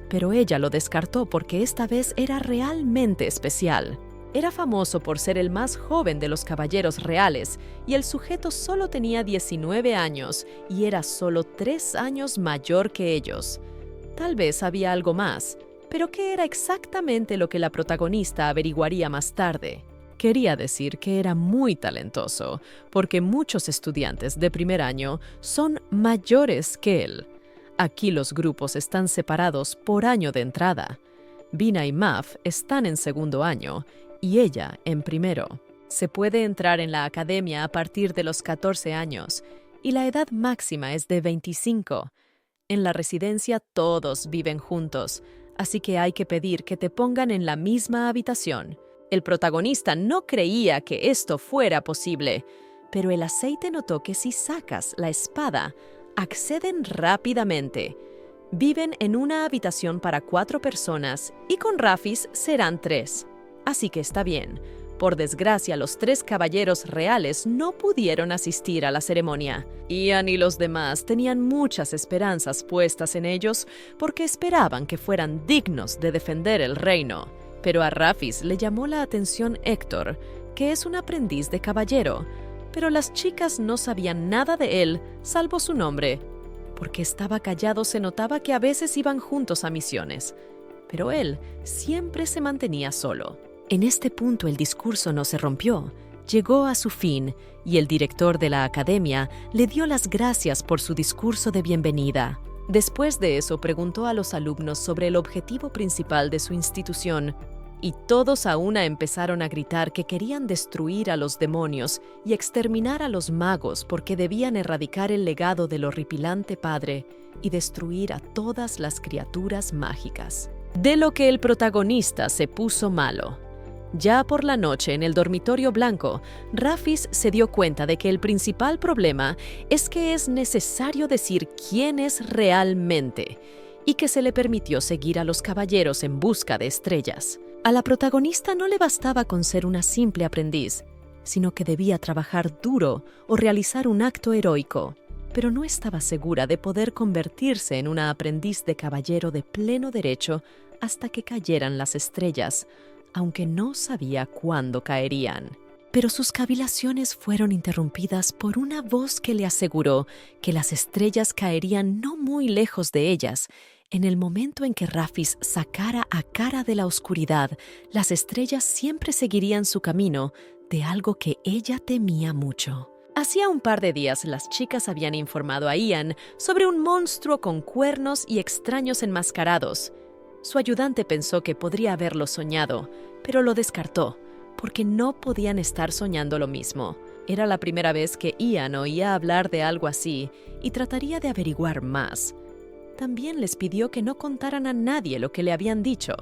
pero ella lo descartó porque esta vez era realmente especial. Era famoso por ser el más joven de los caballeros reales, y el sujeto solo tenía 19 años y era solo 3 años mayor que ellos. Tal vez había algo más, pero ¿qué era exactamente lo que la protagonista averiguaría más tarde? Quería decir que era muy talentoso, porque muchos estudiantes de primer año son mayores que él. Aquí los grupos están separados por año de entrada. Vina y Maf están en segundo año, y ella en primero. Se puede entrar en la academia a partir de los 14 años, y la edad máxima es de 25. En la residencia todos viven juntos, así que hay que pedir que te pongan en la misma habitación. El protagonista no creía que esto fuera posible, pero el aceite notó que si sacas la espada, acceden rápidamente. Viven en una habitación para 4 personas y con Rafis serán 3. Así que está bien. Por desgracia, los 3 caballeros reales no pudieron asistir a la ceremonia. Ian y los demás tenían muchas esperanzas puestas en ellos porque esperaban que fueran dignos de defender el reino. Pero a Rafis le llamó la atención Héctor, que es un aprendiz de caballero, pero las chicas no sabían nada de él, salvo su nombre. Porque estaba callado se notaba que a veces iban juntos a misiones, pero él siempre se mantenía solo. En este punto el discurso no se rompió, llegó a su fin y el director de la academia le dio las gracias por su discurso de bienvenida. Después de eso preguntó a los alumnos sobre el objetivo principal de su institución y todos a una empezaron a gritar que querían destruir a los demonios y exterminar a los magos porque debían erradicar el legado del horripilante padre y destruir a todas las criaturas mágicas. De lo que el protagonista se puso malo. Ya por la noche en el dormitorio blanco, Rafis se dio cuenta de que el principal problema es que es necesario decir quién es realmente y que se le permitió seguir a los caballeros en busca de estrellas. A la protagonista no le bastaba con ser una simple aprendiz, sino que debía trabajar duro o realizar un acto heroico, pero no estaba segura de poder convertirse en una aprendiz de caballero de pleno derecho hasta que cayeran las estrellas, aunque no sabía cuándo caerían. Pero sus cavilaciones fueron interrumpidas por una voz que le aseguró que las estrellas caerían no muy lejos de ellas. En el momento en que Rafis sacara a Cara de la oscuridad, las estrellas siempre seguirían su camino de algo que ella temía mucho. Hacía un par de días las chicas habían informado a Ian sobre un monstruo con cuernos y extraños enmascarados. Su ayudante pensó que podría haberlo soñado, pero lo descartó, porque no podían estar soñando lo mismo. Era la primera vez que Ian oía hablar de algo así y trataría de averiguar más. También les pidió que no contaran a nadie lo que le habían dicho,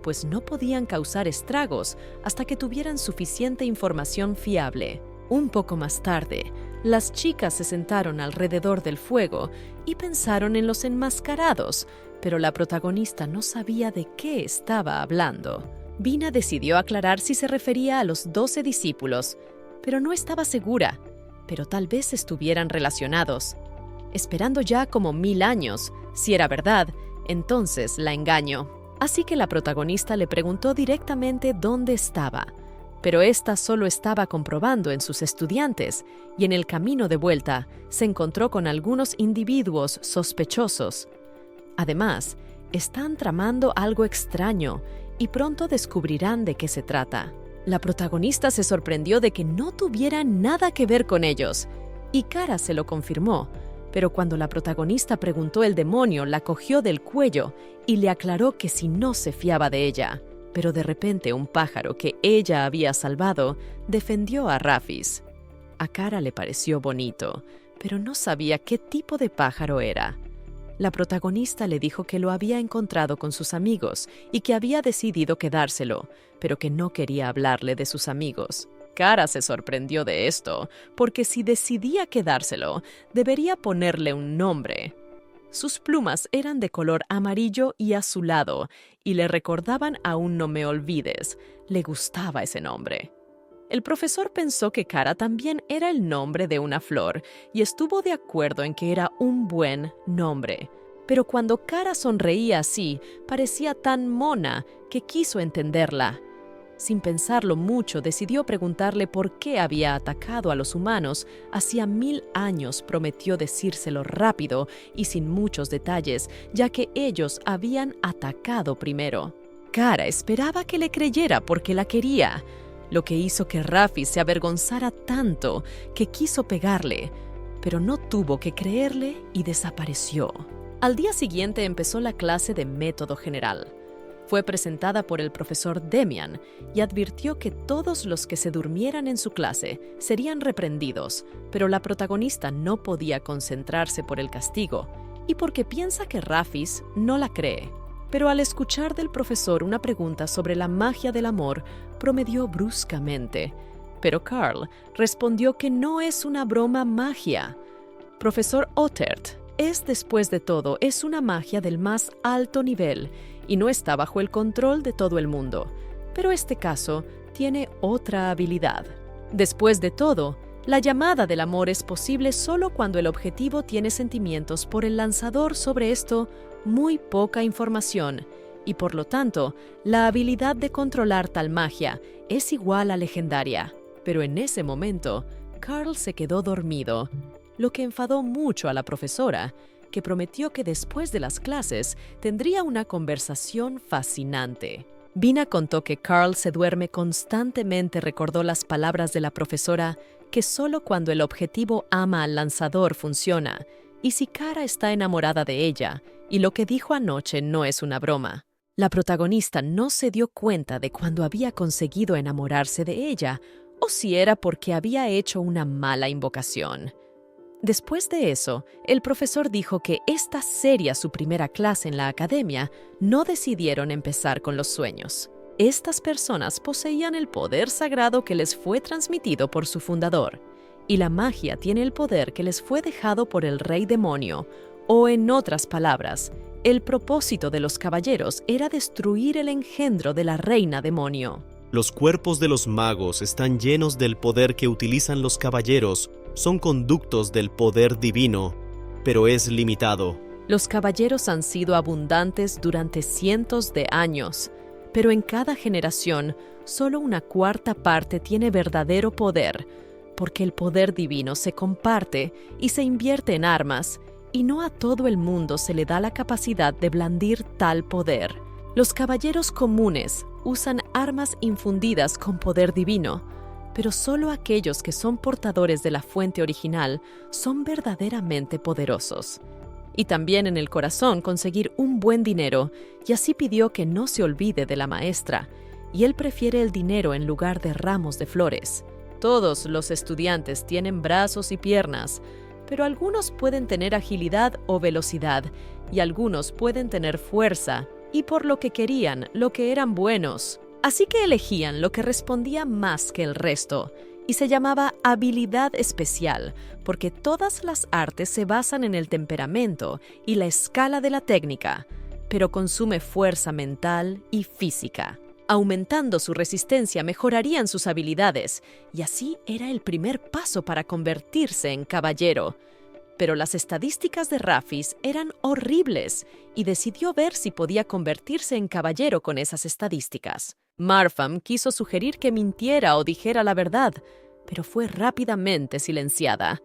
pues no podían causar estragos hasta que tuvieran suficiente información fiable. Un poco más tarde, las chicas se sentaron alrededor del fuego y pensaron en los enmascarados, pero la protagonista no sabía de qué estaba hablando. Vina decidió aclarar si se refería a los 12 discípulos, pero no estaba segura, pero tal vez estuvieran relacionados. Esperando ya como 1000 años, si era verdad, entonces la engañó. Así que la protagonista le preguntó directamente dónde estaba, pero ésta solo estaba comprobando en sus estudiantes y en el camino de vuelta se encontró con algunos individuos sospechosos. Además, están tramando algo extraño y pronto descubrirán de qué se trata. La protagonista se sorprendió de que no tuviera nada que ver con ellos, y Cara se lo confirmó, pero cuando la protagonista preguntó el demonio, la cogió del cuello y le aclaró que si no se fiaba de ella. Pero de repente un pájaro que ella había salvado defendió a Rafis. A Cara le pareció bonito, pero no sabía qué tipo de pájaro era. La protagonista le dijo que lo había encontrado con sus amigos y que había decidido quedárselo, pero que no quería hablarle de sus amigos. Cara se sorprendió de esto, porque si decidía quedárselo, debería ponerle un nombre. Sus plumas eran de color amarillo y azulado y le recordaban a un No me olvides. Le gustaba ese nombre. El profesor pensó que Cara también era el nombre de una flor y estuvo de acuerdo en que era un buen nombre. Pero cuando Cara sonreía así, parecía tan mona que quiso entenderla. Sin pensarlo mucho, decidió preguntarle por qué había atacado a los humanos. Hacía 1000 años prometió decírselo rápido y sin muchos detalles, ya que ellos habían atacado primero. Cara esperaba que le creyera porque la quería, lo que hizo que Rafis se avergonzara tanto que quiso pegarle, pero no tuvo que creerle y desapareció. Al día siguiente empezó la clase de método general. Fue presentada por el profesor Demian y advirtió que todos los que se durmieran en su clase serían reprendidos, pero la protagonista no podía concentrarse por el castigo y porque piensa que Rafis no la cree. Pero al escuchar del profesor una pregunta sobre la magia del amor, promedió bruscamente. Pero Carl respondió que no es una broma magia. Profesor Ottert después de todo, es una magia del más alto nivel y no está bajo el control de todo el mundo. Pero este caso tiene otra habilidad. Después de todo, la llamada del amor es posible solo cuando el objetivo tiene sentimientos por el lanzador. Sobre esto, muy poca información, y por lo tanto, la habilidad de controlar tal magia es igual a legendaria. Pero en ese momento, Carl se quedó dormido, lo que enfadó mucho a la profesora, que prometió que después de las clases tendría una conversación fascinante. Vina contó que Carl se duerme constantemente. Recordó las palabras de la profesora que solo cuando el objetivo ama al lanzador funciona, y si Kara está enamorada de ella, y lo que dijo anoche no es una broma. La protagonista no se dio cuenta de cuando había conseguido enamorarse de ella, o si era porque había hecho una mala invocación. Después de eso, el profesor dijo que esta sería su primera clase en la academia. No decidieron empezar con los sueños. Estas personas poseían el poder sagrado que les fue transmitido por su fundador, y la magia tiene el poder que les fue dejado por el rey demonio, o en otras palabras, el propósito de los caballeros era destruir el engendro de la reina demonio. Los cuerpos de los magos están llenos del poder que utilizan los caballeros. Son conductos del poder divino, pero es limitado. Los caballeros han sido abundantes durante cientos de años, pero en cada generación solo una cuarta parte tiene verdadero poder, porque el poder divino se comparte y se invierte en armas, y no a todo el mundo se le da la capacidad de blandir tal poder. Los caballeros comunes usan armas infundidas con poder divino, pero solo aquellos que son portadores de la fuente original son verdaderamente poderosos. Y también en el corazón conseguir un buen dinero, y así pidió que no se olvide de la maestra, y él prefiere el dinero en lugar de ramos de flores. Todos los estudiantes tienen brazos y piernas, pero algunos pueden tener agilidad o velocidad, y algunos pueden tener fuerza, y por lo que querían, lo que eran buenos. Así que elegían lo que respondía más que el resto, y se llamaba habilidad especial, porque todas las artes se basan en el temperamento y la escala de la técnica, pero consume fuerza mental y física. Aumentando su resistencia mejorarían sus habilidades, y así era el primer paso para convertirse en caballero. Pero las estadísticas de Rafis eran horribles, y decidió ver si podía convertirse en caballero con esas estadísticas. Marfam quiso sugerir que mintiera o dijera la verdad, pero fue rápidamente silenciada.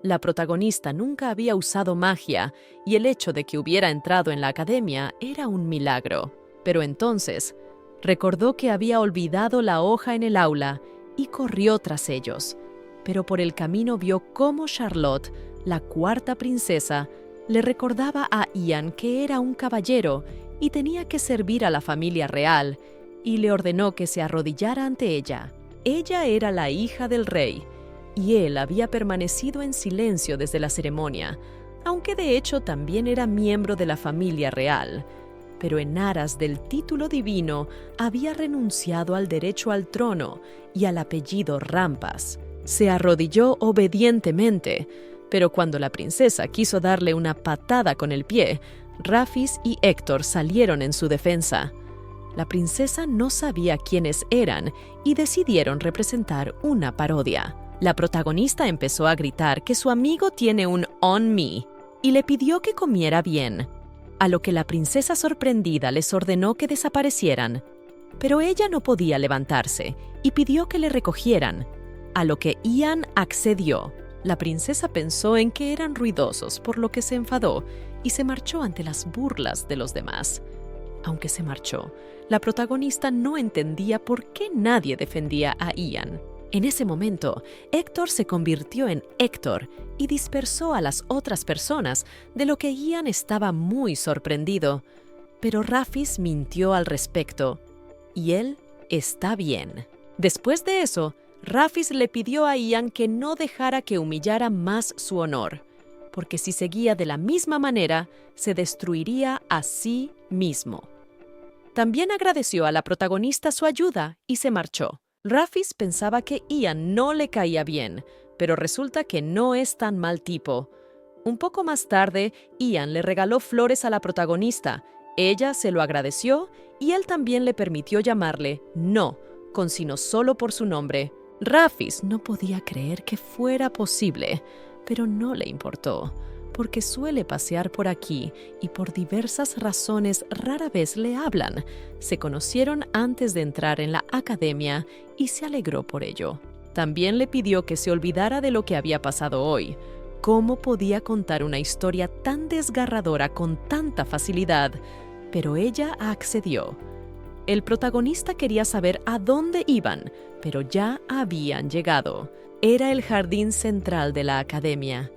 La protagonista nunca había usado magia, y el hecho de que hubiera entrado en la academia era un milagro. Pero entonces, recordó que había olvidado la hoja en el aula y corrió tras ellos. Pero por el camino vio cómo Charlotte, la cuarta princesa, le recordaba a Ian que era un caballero y tenía que servir a la familia real, y le ordenó que se arrodillara ante ella. Ella era la hija del rey, y él había permanecido en silencio desde la ceremonia, aunque de hecho también era miembro de la familia real. Pero en aras del título divino había renunciado al derecho al trono y al apellido Rampas. Se arrodilló obedientemente, pero cuando la princesa quiso darle una patada con el pie, Rafis y Héctor salieron en su defensa. La princesa no sabía quiénes eran y decidieron representar una parodia. La protagonista empezó a gritar que su amigo tiene un on me y le pidió que comiera bien, a lo que la princesa sorprendida les ordenó que desaparecieran. Pero ella no podía levantarse y pidió que le recogieran, a lo que Ian accedió. La princesa pensó en que eran ruidosos, por lo que se enfadó y se marchó ante las burlas de los demás. Aunque se marchó, la protagonista no entendía por qué nadie defendía a Ian. En ese momento, Héctor se convirtió en Héctor y dispersó a las otras personas, de lo que Ian estaba muy sorprendido. Pero Rafis mintió al respecto, y él está bien. Después de eso, Rafis le pidió a Ian que no dejara que humillara más su honor, porque si seguía de la misma manera, se destruiría a sí mismo. También agradeció a la protagonista su ayuda y se marchó. Rafis pensaba que Ian no le caía bien, pero resulta que no es tan mal tipo. Un poco más tarde, Ian le regaló flores a la protagonista. Ella se lo agradeció y él también le permitió llamarle No, con sino solo por su nombre. Rafis no podía creer que fuera posible, pero no le importó, porque suele pasear por aquí y por diversas razones rara vez le hablan. Se conocieron antes de entrar en la academia y se alegró por ello. También le pidió que se olvidara de lo que había pasado hoy. ¿Cómo podía contar una historia tan desgarradora con tanta facilidad? Pero ella accedió. El protagonista quería saber a dónde iban, pero ya habían llegado. Era el jardín central de la academia.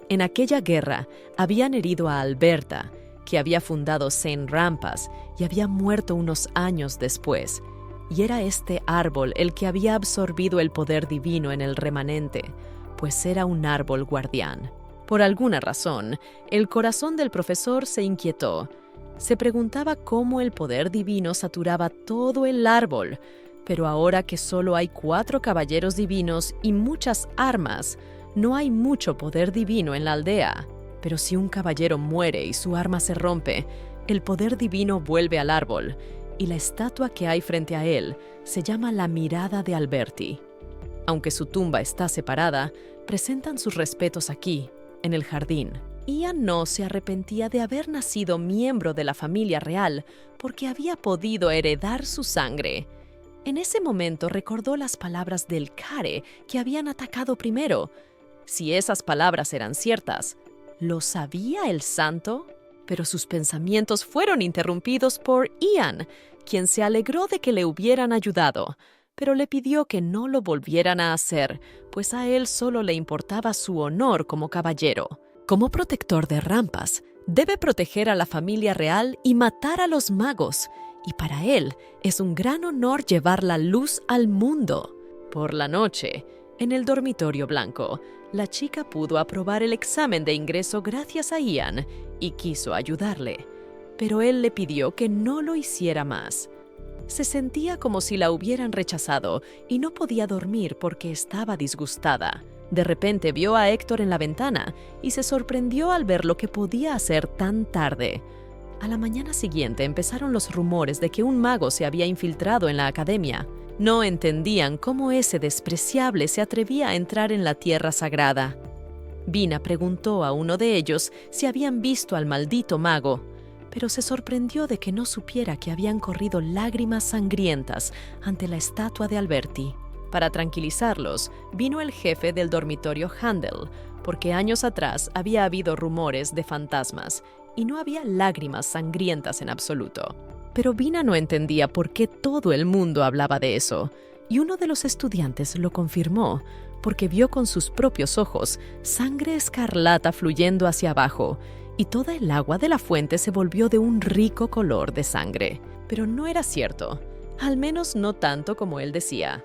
En aquella guerra habían herido a Alberta, que había fundado Saint Rampas y había muerto unos años después. Y era este árbol el que había absorbido el poder divino en el remanente, pues era un árbol guardián. Por alguna razón, el corazón del profesor se inquietó. Se preguntaba cómo el poder divino saturaba todo el árbol, pero ahora que solo hay 4 caballeros divinos y muchas armas, no hay mucho poder divino en la aldea. Pero si un caballero muere y su arma se rompe, el poder divino vuelve al árbol, y la estatua que hay frente a él se llama la Mirada de Alberti. Aunque su tumba está separada, presentan sus respetos aquí, en el jardín. Ian no se arrepentía de haber nacido miembro de la familia real porque había podido heredar su sangre. En ese momento recordó las palabras del Care que habían atacado primero. Si esas palabras eran ciertas, ¿lo sabía el santo? Pero sus pensamientos fueron interrumpidos por Ian, quien se alegró de que le hubieran ayudado, pero le pidió que no lo volvieran a hacer, pues a él solo le importaba su honor como caballero. Como protector de Rampas, debe proteger a la familia real y matar a los magos, y para él es un gran honor llevar la luz al mundo. Por la noche, en el dormitorio blanco, la chica pudo aprobar el examen de ingreso gracias a Ian y quiso ayudarle, pero él le pidió que no lo hiciera más. Se sentía como si la hubieran rechazado y no podía dormir porque estaba disgustada. De repente vio a Héctor en la ventana y se sorprendió al ver lo que podía hacer tan tarde. A la mañana siguiente empezaron los rumores de que un mago se había infiltrado en la academia. No entendían cómo ese despreciable se atrevía a entrar en la tierra sagrada. Vina preguntó a uno de ellos si habían visto al maldito mago, pero se sorprendió de que no supiera que habían corrido lágrimas sangrientas ante la estatua de Alberti. Para tranquilizarlos, vino el jefe del dormitorio Handel, porque años atrás había habido rumores de fantasmas y no había lágrimas sangrientas en absoluto. Pero Vina no entendía por qué todo el mundo hablaba de eso, y uno de los estudiantes lo confirmó, porque vio con sus propios ojos sangre escarlata fluyendo hacia abajo, y toda el agua de la fuente se volvió de un rico color de sangre. Pero no era cierto, al menos no tanto como él decía.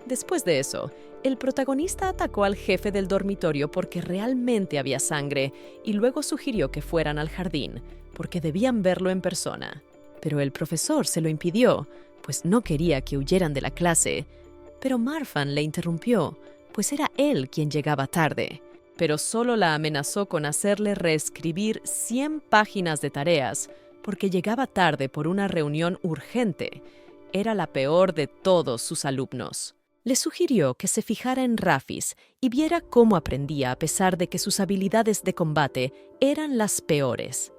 Después de eso, el protagonista atacó al jefe del dormitorio porque realmente había sangre y luego sugirió que fueran al jardín, porque debían verlo en persona. Pero el profesor se lo impidió, pues no quería que huyeran de la clase. Pero Marfan le interrumpió, pues era él quien llegaba tarde. Pero solo la amenazó con hacerle reescribir 100 páginas de tareas, porque llegaba tarde por una reunión urgente. Era la peor de todos sus alumnos. Le sugirió que se fijara en Rafis y viera cómo aprendía a pesar de que sus habilidades de combate eran las peores.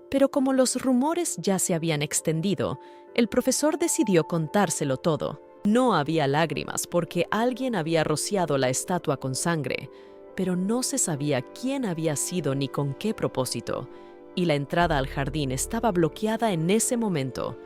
Pero como los rumores ya se habían extendido, el profesor decidió contárselo todo. No había lágrimas porque alguien había rociado la estatua con sangre, pero no se sabía quién había sido ni con qué propósito, y la entrada al jardín estaba bloqueada en ese momento.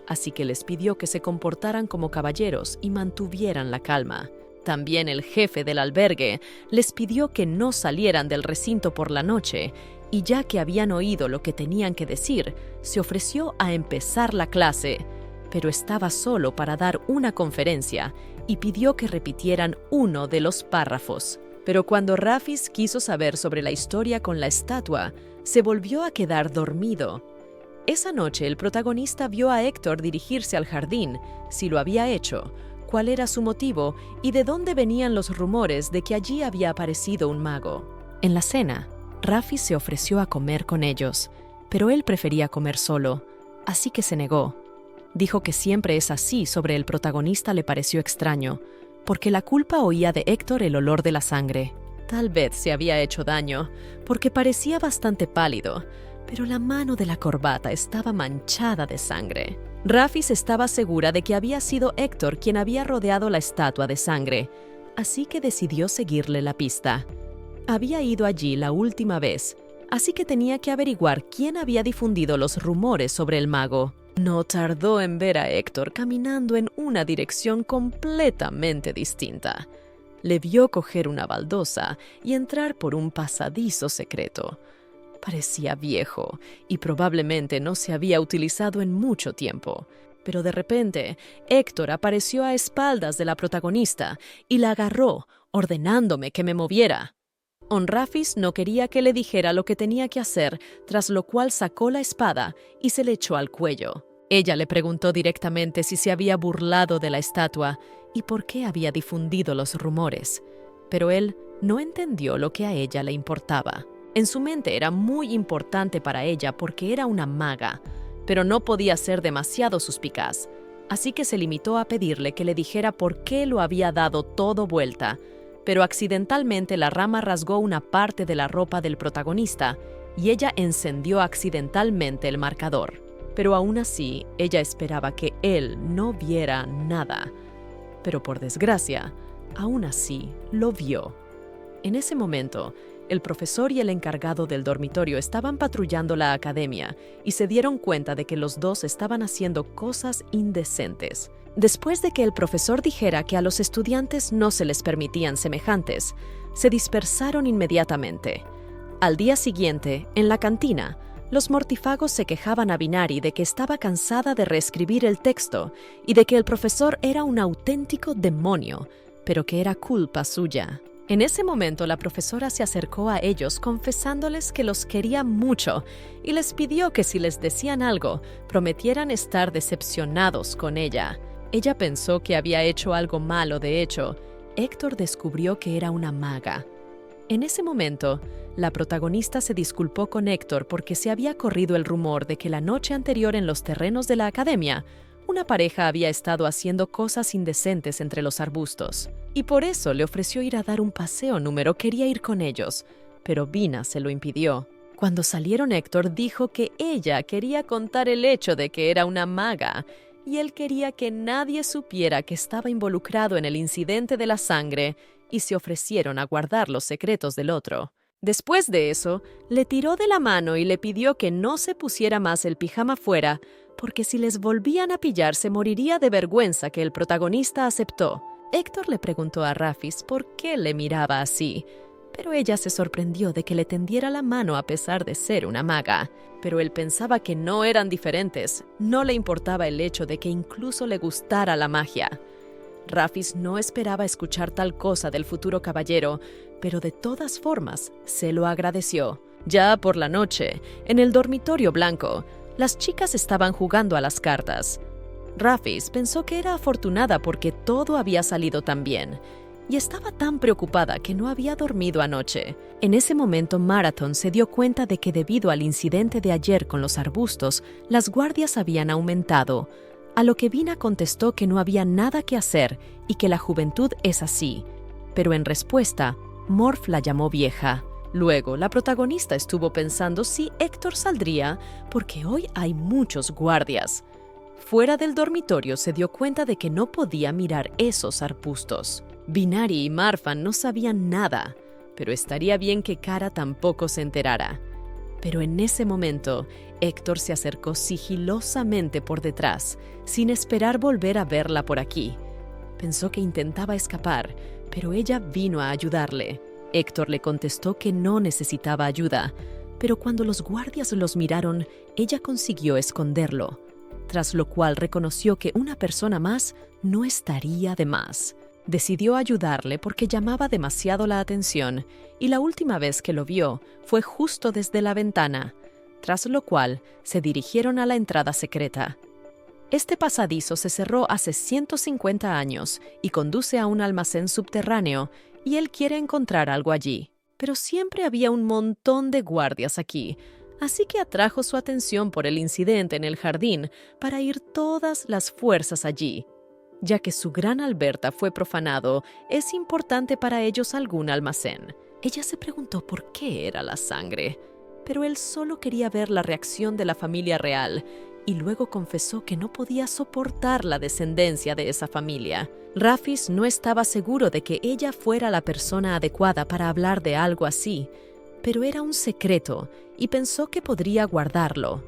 Así que les pidió que se comportaran como caballeros y mantuvieran la calma. También el jefe del albergue les pidió que no salieran del recinto por la noche, y ya que habían oído lo que tenían que decir, se ofreció a empezar la clase, pero estaba solo para dar una conferencia y pidió que repitieran uno de los párrafos. Pero cuando Rafis quiso saber sobre la historia con la estatua, se volvió a quedar dormido. Esa noche el protagonista vio a Héctor dirigirse al jardín, si lo había hecho, cuál era su motivo y de dónde venían los rumores de que allí había aparecido un mago. En la cena, Rafis se ofreció a comer con ellos, pero él prefería comer solo, así que se negó. Dijo que siempre es así. Sobre el protagonista le pareció extraño, porque la culpa oía de Héctor el olor de la sangre. Tal vez se había hecho daño, porque parecía bastante pálido, pero la mano de la corbata estaba manchada de sangre. Rafis estaba segura de que había sido Héctor quien había rodeado la estatua de sangre, así que decidió seguirle la pista. Había ido allí la última vez, así que tenía que averiguar quién había difundido los rumores sobre el mago. No tardó en ver a Héctor caminando en una dirección completamente distinta. Le vio coger una baldosa y entrar por un pasadizo secreto. Parecía viejo y probablemente no se había utilizado en mucho tiempo. Pero de repente, Héctor apareció a espaldas de la protagonista y la agarró, ordenándome que me moviera. Rafis no quería que le dijera lo que tenía que hacer, tras lo cual sacó la espada y se le echó al cuello. Ella le preguntó directamente si se había burlado de la estatua y por qué había difundido los rumores, pero él no entendió lo que a ella le importaba. En su mente era muy importante para ella porque era una maga, pero no podía ser demasiado suspicaz, así que se limitó a pedirle que le dijera por qué lo había dado todo vuelta, pero accidentalmente la rama rasgó una parte de la ropa del protagonista y ella encendió accidentalmente el marcador. Pero aún así, ella esperaba que él no viera nada. Pero por desgracia, aún así lo vio. En ese momento, el profesor y el encargado del dormitorio estaban patrullando la academia y se dieron cuenta de que los dos estaban haciendo cosas indecentes. Después de que el profesor dijera que a los estudiantes no se les permitían semejantes, se dispersaron inmediatamente. Al día siguiente, en la cantina, los mortífagos se quejaban a Binari de que estaba cansada de reescribir el texto y de que el profesor era un auténtico demonio, pero que era culpa suya. En ese momento, la profesora se acercó a ellos confesándoles que los quería mucho y les pidió que si les decían algo, prometieran estar decepcionados con ella. Ella pensó que había hecho algo malo. De hecho, Héctor descubrió que era una maga. En ese momento, la protagonista se disculpó con Héctor porque se había corrido el rumor de que la noche anterior en los terrenos de la academia, una pareja había estado haciendo cosas indecentes entre los arbustos. Y por eso le ofreció ir a dar un paseo. Quería ir con ellos, pero Vina se lo impidió. Cuando salieron, Héctor dijo que ella quería contar el hecho de que era una maga, y él quería que nadie supiera que estaba involucrado en el incidente de la sangre y se ofrecieron a guardar los secretos del otro. Después de eso, le tiró de la mano y le pidió que no se pusiera más el pijama fuera, porque si les volvían a pillar se moriría de vergüenza, que el protagonista aceptó. Héctor le preguntó a Rafis por qué le miraba así, pero ella se sorprendió de que le tendiera la mano a pesar de ser una maga. Pero él pensaba que no eran diferentes, no le importaba el hecho de que incluso le gustara la magia. Rafis no esperaba escuchar tal cosa del futuro caballero, pero de todas formas se lo agradeció. Ya por la noche, en el dormitorio blanco, las chicas estaban jugando a las cartas. Rafis pensó que era afortunada porque todo había salido tan bien, y estaba tan preocupada que no había dormido anoche. En ese momento, Marathon se dio cuenta de que debido al incidente de ayer con los arbustos, las guardias habían aumentado, a lo que Vina contestó que no había nada que hacer y que la juventud es así. Pero en respuesta, Morph la llamó vieja. Luego, la protagonista estuvo pensando si Héctor saldría porque hoy hay muchos guardias. Fuera del dormitorio se dio cuenta de que no podía mirar esos arbustos. Binari y Marfan no sabían nada, pero estaría bien que Kara tampoco se enterara. Pero en ese momento, Héctor se acercó sigilosamente por detrás, sin esperar volver a verla por aquí. Pensó que intentaba escapar, pero ella vino a ayudarle. Héctor le contestó que no necesitaba ayuda, pero cuando los guardias los miraron, ella consiguió esconderlo, tras lo cual reconoció que una persona más no estaría de más. Decidió ayudarle porque llamaba demasiado la atención, y la última vez que lo vio fue justo desde la ventana, tras lo cual se dirigieron a la entrada secreta. Este pasadizo se cerró hace 150 años y conduce a un almacén subterráneo, y él quiere encontrar algo allí. pero siempre había un montón de guardias aquí, así que atrajo su atención por el incidente en el jardín para ir todas las fuerzas allí. Ya que su gran Alberta fue profanado, es importante para ellos algún almacén. Ella se preguntó por qué era la sangre, pero él solo quería ver la reacción de la familia real y luego confesó que no podía soportar la descendencia de esa familia. Rafis no estaba seguro de que ella fuera la persona adecuada para hablar de algo así, pero era un secreto y pensó que podría guardarlo.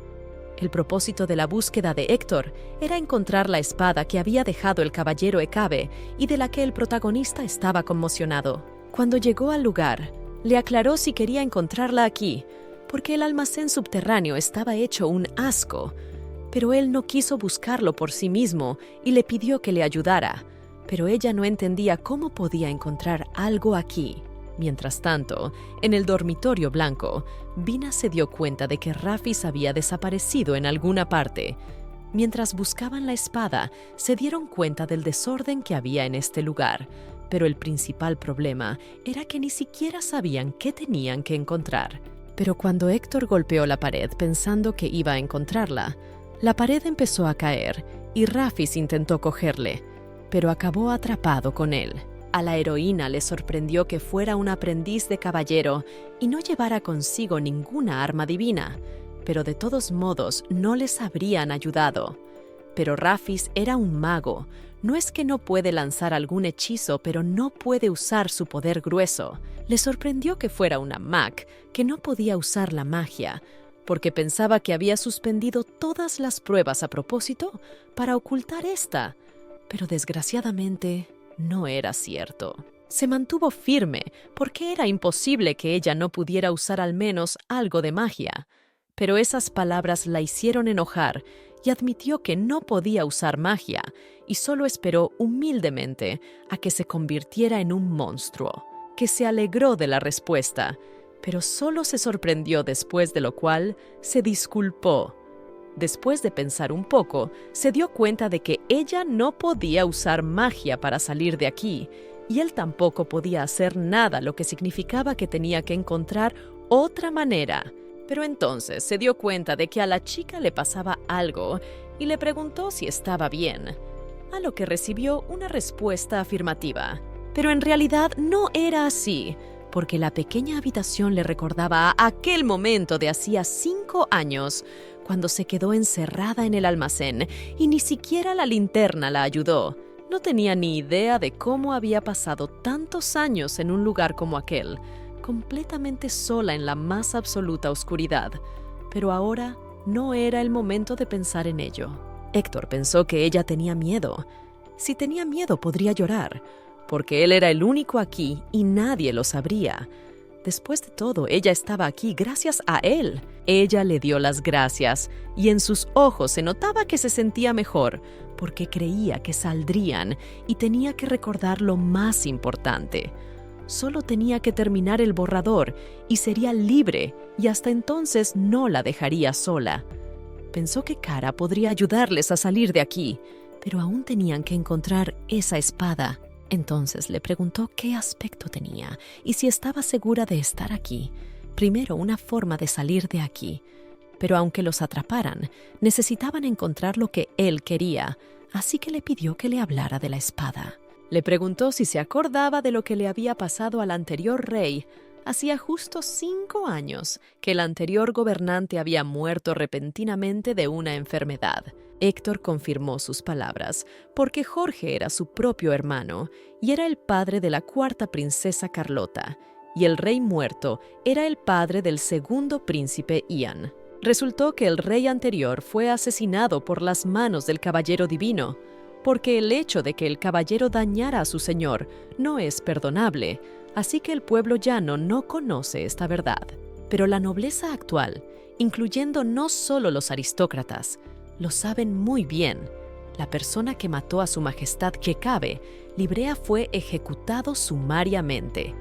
El propósito de la búsqueda de Héctor era encontrar la espada que había dejado el caballero Ecabe y de la que el protagonista estaba conmocionado. Cuando llegó al lugar, le aclaró si quería encontrarla aquí, porque el almacén subterráneo estaba hecho un asco, pero él no quiso buscarlo por sí mismo y le pidió que le ayudara, pero ella no entendía cómo podía encontrar algo aquí. Mientras tanto, en el dormitorio blanco, Vina se dio cuenta de que Rafis había desaparecido en alguna parte. Mientras buscaban la espada, se dieron cuenta del desorden que había en este lugar, pero el principal problema era que ni siquiera sabían qué tenían que encontrar. Pero cuando Héctor golpeó la pared pensando que iba a encontrarla, la pared empezó a caer y Rafis intentó cogerle, pero acabó atrapado con él. A la heroína le sorprendió que fuera un aprendiz de caballero y no llevara consigo ninguna arma divina, pero de todos modos no les habrían ayudado. Pero Rafis era un mago. No es que no puede lanzar algún hechizo, pero no puede usar su poder grueso. Le sorprendió que fuera una mag, que no podía usar la magia, porque pensaba que había suspendido todas las pruebas a propósito para ocultar esta, pero desgraciadamente no era cierto. Se mantuvo firme porque era imposible que ella no pudiera usar al menos algo de magia, pero esas palabras la hicieron enojar y admitió que no podía usar magia y solo esperó humildemente a que se convirtiera en un monstruo, que se alegró de la respuesta, pero solo se sorprendió después de lo cual se disculpó. Después de pensar un poco, se dio cuenta de que ella no podía usar magia para salir de aquí, y él tampoco podía hacer nada, lo que significaba que tenía que encontrar otra manera. Pero entonces se dio cuenta de que a la chica le pasaba algo y le preguntó si estaba bien, a lo que recibió una respuesta afirmativa. Pero en realidad no era así, porque la pequeña habitación le recordaba a aquel momento de hacía 5 años, cuando se quedó encerrada en el almacén y ni siquiera la linterna la ayudó. No tenía ni idea de cómo había pasado tantos años en un lugar como aquel, completamente sola en la más absoluta oscuridad. Pero ahora no era el momento de pensar en ello. Héctor pensó que ella tenía miedo. Si tenía miedo podría llorar, porque él era el único aquí y nadie lo sabría. Después de todo, ella estaba aquí gracias a él. Ella le dio las gracias y en sus ojos se notaba que se sentía mejor porque creía que saldrían y tenía que recordar lo más importante. Solo tenía que terminar el borrador y sería libre y hasta entonces no la dejaría sola. Pensó que Kara podría ayudarles a salir de aquí, pero aún tenían que encontrar esa espada. Entonces le preguntó qué aspecto tenía y si estaba segura de estar aquí. Primero, una forma de salir de aquí. Pero aunque los atraparan, necesitaban encontrar lo que él quería, así que le pidió que le hablara de la espada. Le preguntó si se acordaba de lo que le había pasado al anterior rey. Hacía justo 5 años que el anterior gobernante había muerto repentinamente de una enfermedad. Héctor confirmó sus palabras, porque Jorge era su propio hermano y era el padre de la 4ª princesa Carlota, y el rey muerto era el padre del 2º príncipe Ian. Resultó que el rey anterior fue asesinado por las manos del caballero divino, porque el hecho de que el caballero dañara a su señor no es perdonable, así que el pueblo llano no conoce esta verdad. Pero la nobleza actual, incluyendo no solo los aristócratas, lo saben muy bien. La persona que mató a su majestad Ecabe, Librea, fue ejecutado sumariamente.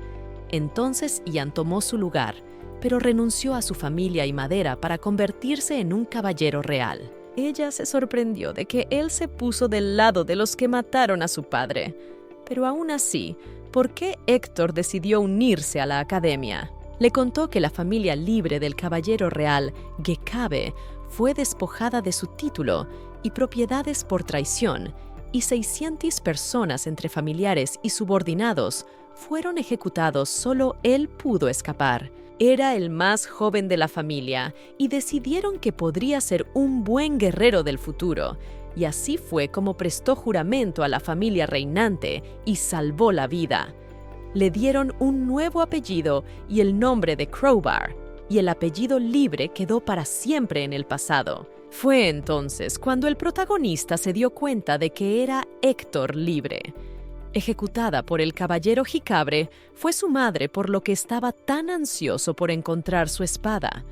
Entonces Ian tomó su lugar, pero renunció a su familia y madera para convertirse en un caballero real. Ella se sorprendió de que él se puso del lado de los que mataron a su padre, pero aún así por qué Héctor decidió unirse a la academia. Le contó que la familia libre del caballero real, Gekabe, fue despojada de su título y propiedades por traición, y 600 personas entre familiares y subordinados fueron ejecutados. Solo él pudo escapar. Era el más joven de la familia y decidieron que podría ser un buen guerrero del futuro. Y así fue como prestó juramento a la familia reinante y salvó la vida. Le dieron un nuevo apellido y el nombre de Crowbar, y el apellido libre quedó para siempre en el pasado. Fue entonces cuando el protagonista se dio cuenta de que era Héctor libre. Ejecutada por el caballero Jicabre, fue su madre, por lo que estaba tan ansioso por encontrar su espada.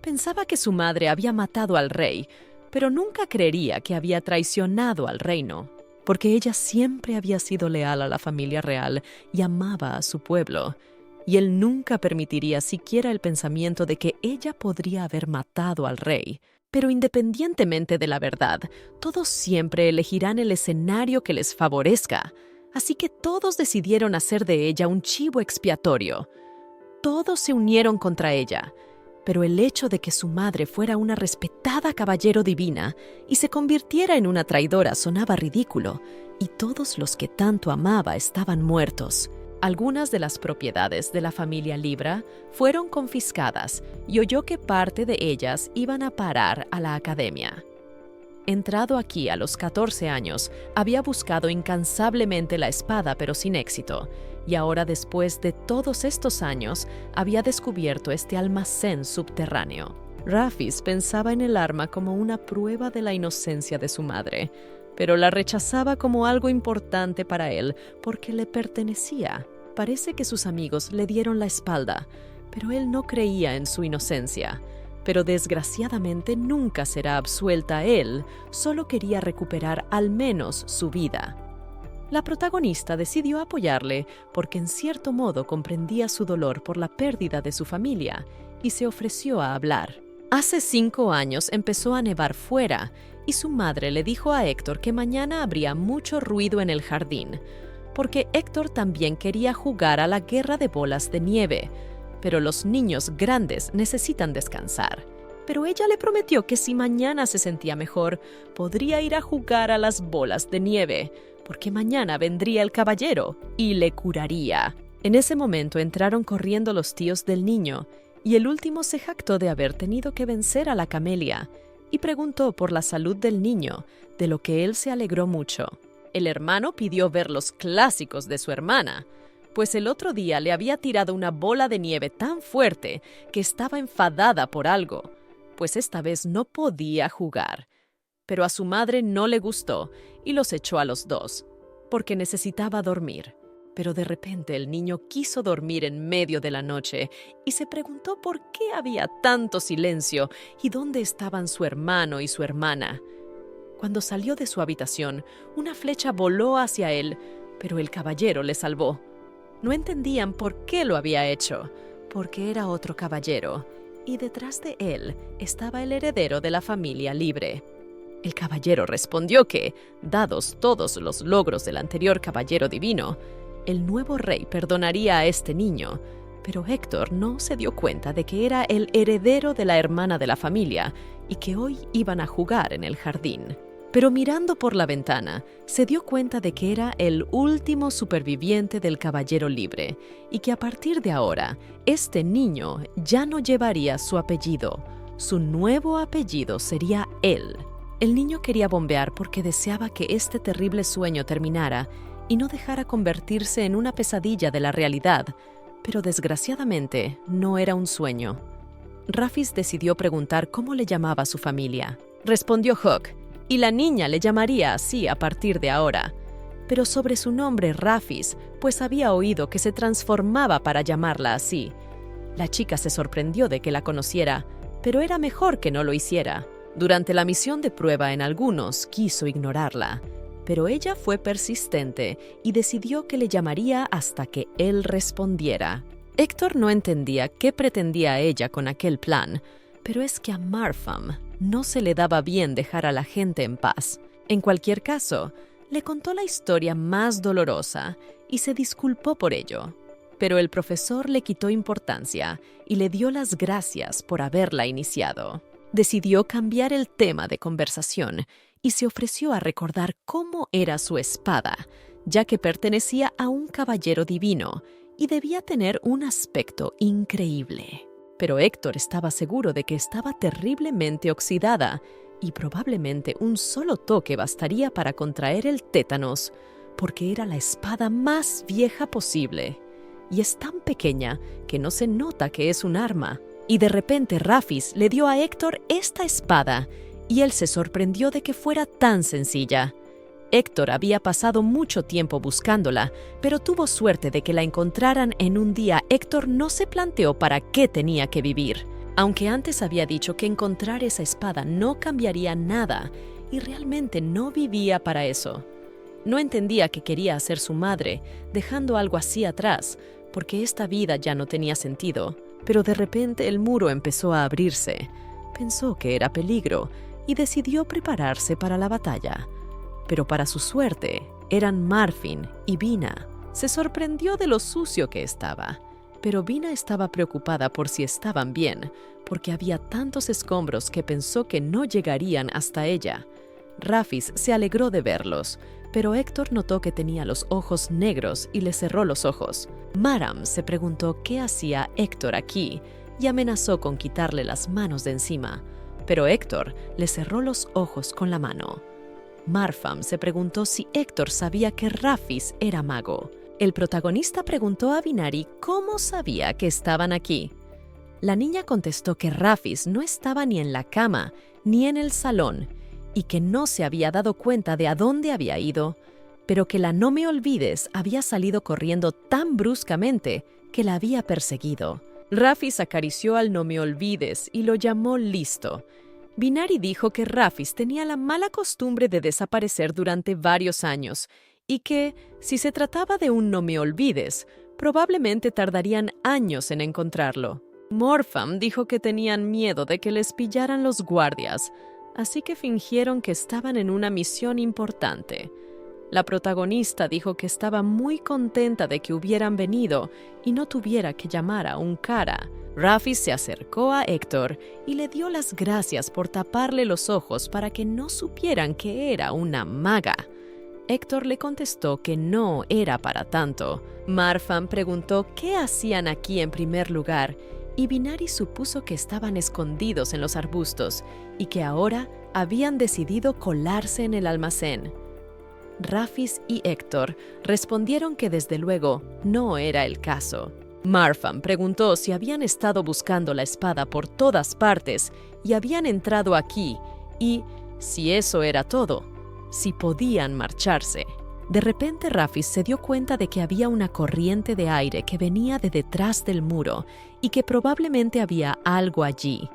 Pensaba que su madre había matado al rey, pero nunca creería que había traicionado al reino, porque ella siempre había sido leal a la familia real y amaba a su pueblo, y él nunca permitiría siquiera el pensamiento de que ella podría haber matado al rey. Pero independientemente de la verdad, todos siempre elegirán el escenario que les favorezca, así que todos decidieron hacer de ella un chivo expiatorio. Todos se unieron contra ella, pero el hecho de que su madre fuera una respetada caballero divina y se convirtiera en una traidora sonaba ridículo, y todos los que tanto amaba estaban muertos. Algunas de las propiedades de la familia Libra fueron confiscadas y oyó que parte de ellas iban a parar a la academia. Entrado aquí a los 14 años, había buscado incansablemente la espada, pero sin éxito, y ahora, después de todos estos años, había descubierto este almacén subterráneo. Rafis pensaba en el arma como una prueba de la inocencia de su madre, pero la rechazaba como algo importante para él porque le pertenecía. Parece que sus amigos le dieron la espalda, pero él no creía en su inocencia. Pero desgraciadamente nunca será absuelta. Él solo quería recuperar al menos su vida. La protagonista decidió apoyarle porque en cierto modo comprendía su dolor por la pérdida de su familia y se ofreció a hablar. Hace 5 años empezó a nevar fuera y su madre le dijo a Héctor que mañana habría mucho ruido en el jardín, porque Héctor también quería jugar a la guerra de bolas de nieve, pero los niños grandes necesitan descansar. Pero ella le prometió que si mañana se sentía mejor, podría ir a jugar a las bolas de nieve, porque mañana vendría el caballero y le curaría. En ese momento entraron corriendo los tíos del niño, y el último se jactó de haber tenido que vencer a la camelia, y preguntó por la salud del niño, de lo que él se alegró mucho. El hermano pidió ver los clásicos de su hermana, pues el otro día le había tirado una bola de nieve tan fuerte que estaba enfadada por algo, pues esta vez no podía jugar. Pero a su madre no le gustó y los echó a los dos, porque necesitaba dormir. Pero de repente el niño quiso dormir en medio de la noche y se preguntó por qué había tanto silencio y dónde estaban su hermano y su hermana. Cuando salió de su habitación, una flecha voló hacia él, pero el caballero le salvó. No entendían por qué lo había hecho, porque era otro caballero, y detrás de él estaba el heredero de la familia libre. El caballero respondió que, dados todos los logros del anterior caballero divino, el nuevo rey perdonaría a este niño, pero Héctor no se dio cuenta de que era el heredero de la hermana de la familia y que hoy iban a jugar en el jardín. Pero mirando por la ventana, se dio cuenta de que era el último superviviente del caballero libre y que a partir de ahora, este niño ya no llevaría su apellido. Su nuevo apellido sería él. El niño quería bombear porque deseaba que este terrible sueño terminara y no dejara convertirse en una pesadilla de la realidad, pero desgraciadamente no era un sueño. Rafis decidió preguntar cómo le llamaba su familia. Respondió Hook, y la niña le llamaría así a partir de ahora. Pero sobre su nombre Rafis, pues había oído que se transformaba para llamarla así. La chica se sorprendió de que la conociera, pero era mejor que no lo hiciera. Durante la misión de prueba en algunos quiso ignorarla, pero ella fue persistente y decidió que le llamaría hasta que él respondiera. Héctor no entendía qué pretendía ella con aquel plan, pero es que a Marfam no se le daba bien dejar a la gente en paz. En cualquier caso, le contó la historia más dolorosa y se disculpó por ello. Pero el profesor le quitó importancia y le dio las gracias por haberla iniciado. Decidió cambiar el tema de conversación y se ofreció a recordar cómo era su espada, ya que pertenecía a un caballero divino y debía tener un aspecto increíble. Pero Héctor estaba seguro de que estaba terriblemente oxidada y probablemente un solo toque bastaría para contraer el tétanos, porque era la espada más vieja posible. Y es tan pequeña que no se nota que es un arma. Y de repente Rafis le dio a Héctor esta espada, y él se sorprendió de que fuera tan sencilla. Héctor había pasado mucho tiempo buscándola, pero tuvo suerte de que la encontraran en un día. Héctor no se planteó para qué tenía que vivir, aunque antes había dicho que encontrar esa espada no cambiaría nada, y realmente no vivía para eso. No entendía que quería hacer su madre, dejando algo así atrás, porque esta vida ya no tenía sentido. Pero de repente el muro empezó a abrirse. Pensó que era peligro y decidió prepararse para la batalla. Pero para su suerte, eran Marfin y Vina. Se sorprendió de lo sucio que estaba. Pero Vina estaba preocupada por si estaban bien, porque había tantos escombros que pensó que no llegarían hasta ella. Rafis se alegró de verlos, pero Héctor notó que tenía los ojos negros y le cerró los ojos. Maram se preguntó qué hacía Héctor aquí y amenazó con quitarle las manos de encima, pero Héctor le cerró los ojos con la mano. Marfam se preguntó si Héctor sabía que Rafis era mago. El protagonista preguntó a Binari cómo sabía que estaban aquí. La niña contestó que Rafis no estaba ni en la cama ni en el salón y que no se había dado cuenta de a dónde había ido, pero que la No Me Olvides había salido corriendo tan bruscamente que la había perseguido. Rafis acarició al No Me Olvides y lo llamó listo. Binari dijo que Rafis tenía la mala costumbre de desaparecer durante varios años y que, si se trataba de un No Me Olvides, probablemente tardarían años en encontrarlo. Morfam dijo que tenían miedo de que les pillaran los guardias, así que fingieron que estaban en una misión importante. La protagonista dijo que estaba muy contenta de que hubieran venido y no tuviera que llamar a un cara. Rafis se acercó a Héctor y le dio las gracias por taparle los ojos para que no supieran que era una maga. Héctor le contestó que no era para tanto. Marfam preguntó qué hacían aquí en primer lugar, y Binari supuso que estaban escondidos en los arbustos y que ahora habían decidido colarse en el almacén. Rafis y Héctor respondieron que desde luego no era el caso. Marfam preguntó si habían estado buscando la espada por todas partes y habían entrado aquí, y, si eso era todo, si podían marcharse. De repente Rafis se dio cuenta de que había una corriente de aire que venía de detrás del muro y que probablemente había algo allí.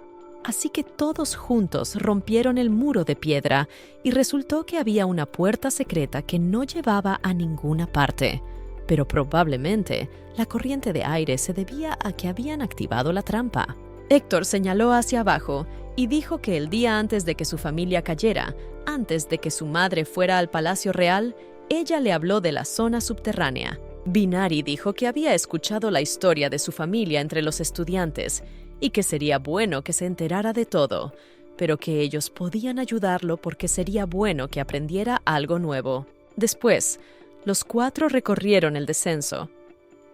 Así que todos juntos rompieron el muro de piedra y resultó que había una puerta secreta que no llevaba a ninguna parte. Pero probablemente la corriente de aire se debía a que habían activado la trampa. Héctor señaló hacia abajo y dijo que el día antes de que su familia cayera, antes de que su madre fuera al Palacio Real, ella le habló de la zona subterránea. Binari dijo que había escuchado la historia de su familia entre los estudiantes y que sería bueno que se enterara de todo, pero que ellos podían ayudarlo porque sería bueno que aprendiera algo nuevo. Después, los cuatro recorrieron el descenso.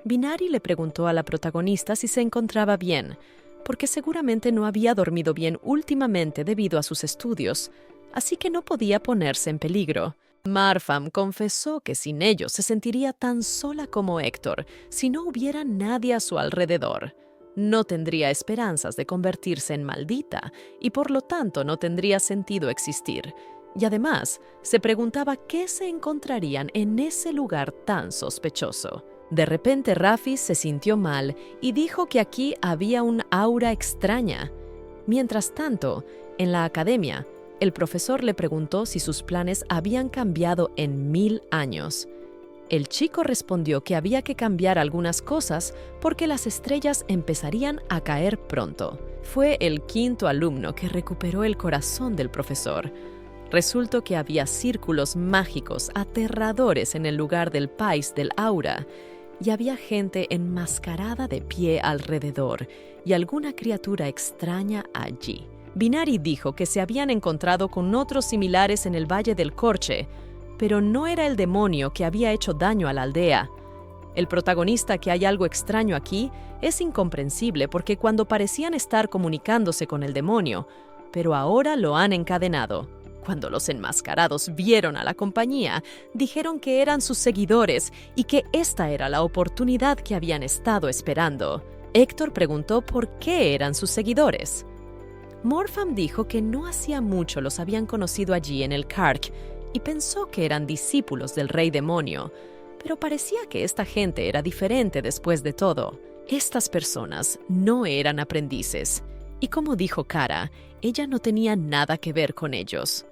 Binari le preguntó a la protagonista si se encontraba bien, porque seguramente no había dormido bien últimamente debido a sus estudios, así que no podía ponerse en peligro. Marfam confesó que sin ellos se sentiría tan sola como Héctor si no hubiera nadie a su alrededor. No tendría esperanzas de convertirse en maldita y por lo tanto no tendría sentido existir. Y además, se preguntaba qué se encontrarían en ese lugar tan sospechoso. De repente Rafis se sintió mal y dijo que aquí había un aura extraña. Mientras tanto, en la academia, el profesor le preguntó si sus planes habían cambiado en 1000 años. El chico respondió que había que cambiar algunas cosas porque las estrellas empezarían a caer pronto. Fue el quinto alumno que recuperó el corazón del profesor. Resultó que había círculos mágicos aterradores en el lugar del país del aura, y había gente enmascarada de pie alrededor y alguna criatura extraña allí. Binari dijo que se habían encontrado con otros similares en el Valle del Corche, pero no era el demonio que había hecho daño a la aldea. El protagonista que hay algo extraño aquí es incomprensible porque cuando parecían estar comunicándose con el demonio, pero ahora lo han encadenado. Cuando los enmascarados vieron a la compañía, dijeron que eran sus seguidores y que esta era la oportunidad que habían estado esperando. Héctor preguntó por qué eran sus seguidores. Morfam dijo que no hacía mucho los habían conocido allí en el Kark y pensó que eran discípulos del rey demonio, pero parecía que esta gente era diferente después de todo. Estas personas no eran aprendices, y como dijo Kara, ella no tenía nada que ver con ellos.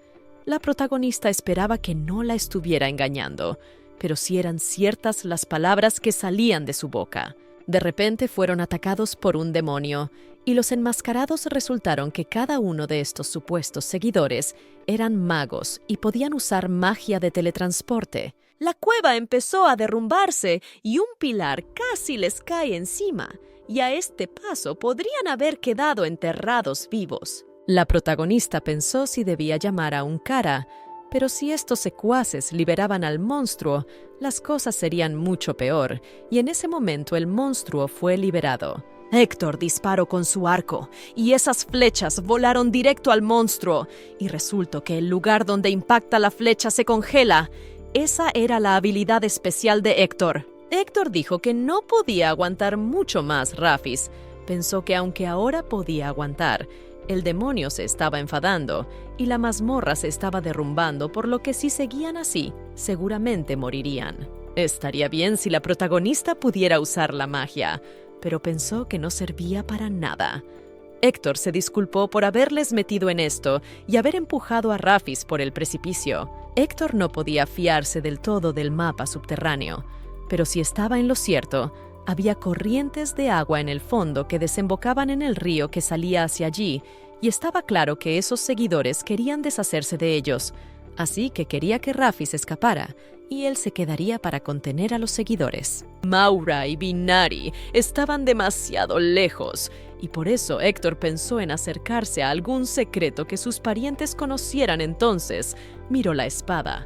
La protagonista esperaba que no la estuviera engañando, pero sí eran ciertas las palabras que salían de su boca. De repente fueron atacados por un demonio, y los enmascarados resultaron que cada uno de estos supuestos seguidores eran magos y podían usar magia de teletransporte. La cueva empezó a derrumbarse y un pilar casi les cae encima, y a este paso podrían haber quedado enterrados vivos. La protagonista pensó si debía llamar a un Kara, pero si estos secuaces liberaban al monstruo, las cosas serían mucho peor, y en ese momento el monstruo fue liberado. Héctor disparó con su arco, y esas flechas volaron directo al monstruo, y resultó que el lugar donde impacta la flecha se congela. Esa era la habilidad especial de Héctor. Héctor dijo que no podía aguantar mucho más Rafis. Pensó que aunque ahora podía aguantar, el demonio se estaba enfadando y la mazmorra se estaba derrumbando, por lo que si seguían así, seguramente morirían. Estaría bien si la protagonista pudiera usar la magia, pero pensó que no servía para nada. Héctor se disculpó por haberles metido en esto y haber empujado a Rafis por el precipicio. Héctor no podía fiarse del todo del mapa subterráneo, pero si estaba en lo cierto, había corrientes de agua en el fondo que desembocaban en el río que salía hacia allí, y estaba claro que esos seguidores querían deshacerse de ellos, así que quería que Rafis escapara, y él se quedaría para contener a los seguidores. Maura y Binari estaban demasiado lejos, y por eso Héctor pensó en acercarse a algún secreto que sus parientes conocieran. Entonces miró la espada,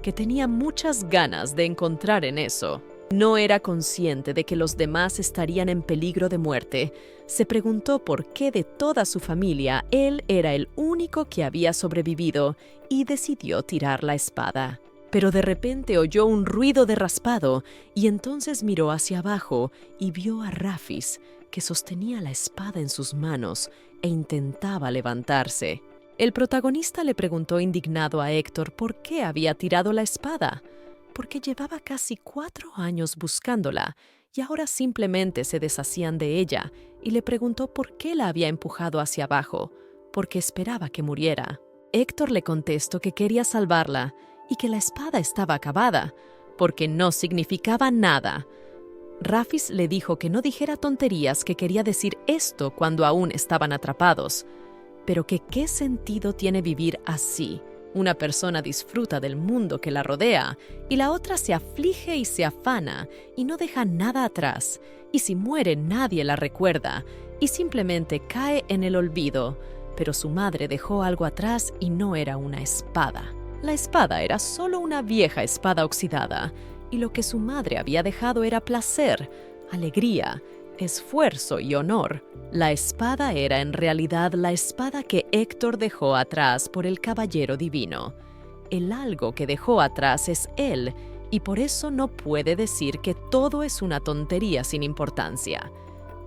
que tenía muchas ganas de encontrar en eso. No era consciente de que los demás estarían en peligro de muerte. Se preguntó por qué de toda su familia él era el único que había sobrevivido y decidió tirar la espada. Pero de repente oyó un ruido de raspado y entonces miró hacia abajo y vio a Rafis, que sostenía la espada en sus manos e intentaba levantarse. El protagonista le preguntó indignado a Héctor por qué había tirado la espada, porque llevaba casi 4 años buscándola y ahora simplemente se deshacían de ella, y le preguntó por qué la había empujado hacia abajo, porque esperaba que muriera. Héctor le contestó que quería salvarla y que la espada estaba acabada, porque no significaba nada. Rafis le dijo que no dijera tonterías, que quería decir esto cuando aún estaban atrapados, pero que qué sentido tiene vivir así. Una persona disfruta del mundo que la rodea y la otra se aflige y se afana y no deja nada atrás, y si muere nadie la recuerda y simplemente cae en el olvido. Pero su madre dejó algo atrás y no era una espada. La espada era solo una vieja espada oxidada, y lo que su madre había dejado era placer, alegría, esfuerzo y honor. La espada era en realidad la espada que Héctor dejó atrás por el caballero divino. El algo que dejó atrás es él, y por eso no puede decir que todo es una tontería sin importancia.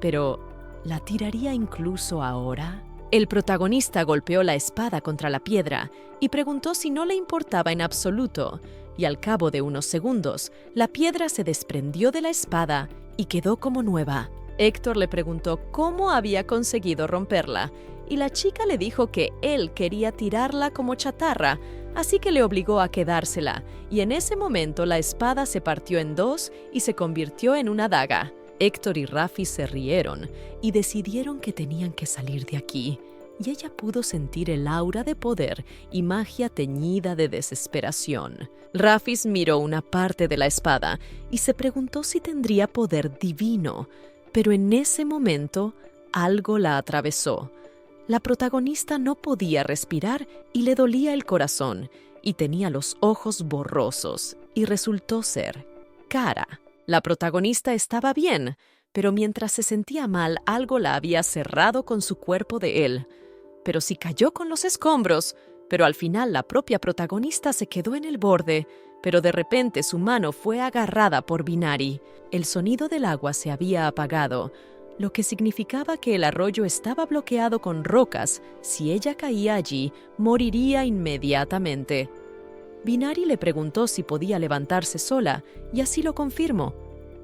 Pero, ¿la tiraría incluso ahora? El protagonista golpeó la espada contra la piedra y preguntó si no le importaba en absoluto, y al cabo de unos segundos, la piedra se desprendió de la espada y quedó como nueva. Héctor le preguntó cómo había conseguido romperla, y la chica le dijo que él quería tirarla como chatarra, así que le obligó a quedársela, y en ese momento la espada se partió en 2 y se convirtió en una daga. Héctor y Rafis se rieron y decidieron que tenían que salir de aquí, y ella pudo sentir el aura de poder y magia teñida de desesperación. Rafis miró una parte de la espada y se preguntó si tendría poder divino, pero en ese momento algo la atravesó. La protagonista no podía respirar y le dolía el corazón, y tenía los ojos borrosos, y resultó ser Kara. La protagonista estaba bien, pero mientras se sentía mal, algo la había cerrado con su cuerpo de él. Pero sí cayó con los escombros, pero al final la propia protagonista se quedó en el borde, pero de repente su mano fue agarrada por Binari. El sonido del agua se había apagado, lo que significaba que el arroyo estaba bloqueado con rocas. Si ella caía allí, moriría inmediatamente. Binari le preguntó si podía levantarse sola, y así lo confirmó,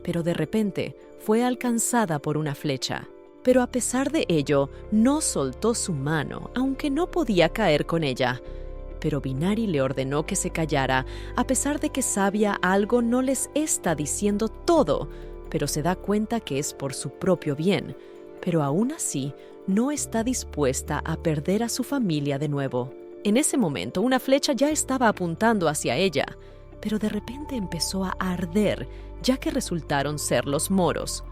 pero de repente fue alcanzada por una flecha. Pero a pesar de ello, no soltó su mano, aunque no podía caer con ella. Pero Binari le ordenó que se callara, a pesar de que sabía algo no les está diciendo todo, pero se da cuenta que es por su propio bien. Pero aún así, no está dispuesta a perder a su familia de nuevo. En ese momento, una flecha ya estaba apuntando hacia ella, pero de repente empezó a arder, ya que resultaron ser los moros.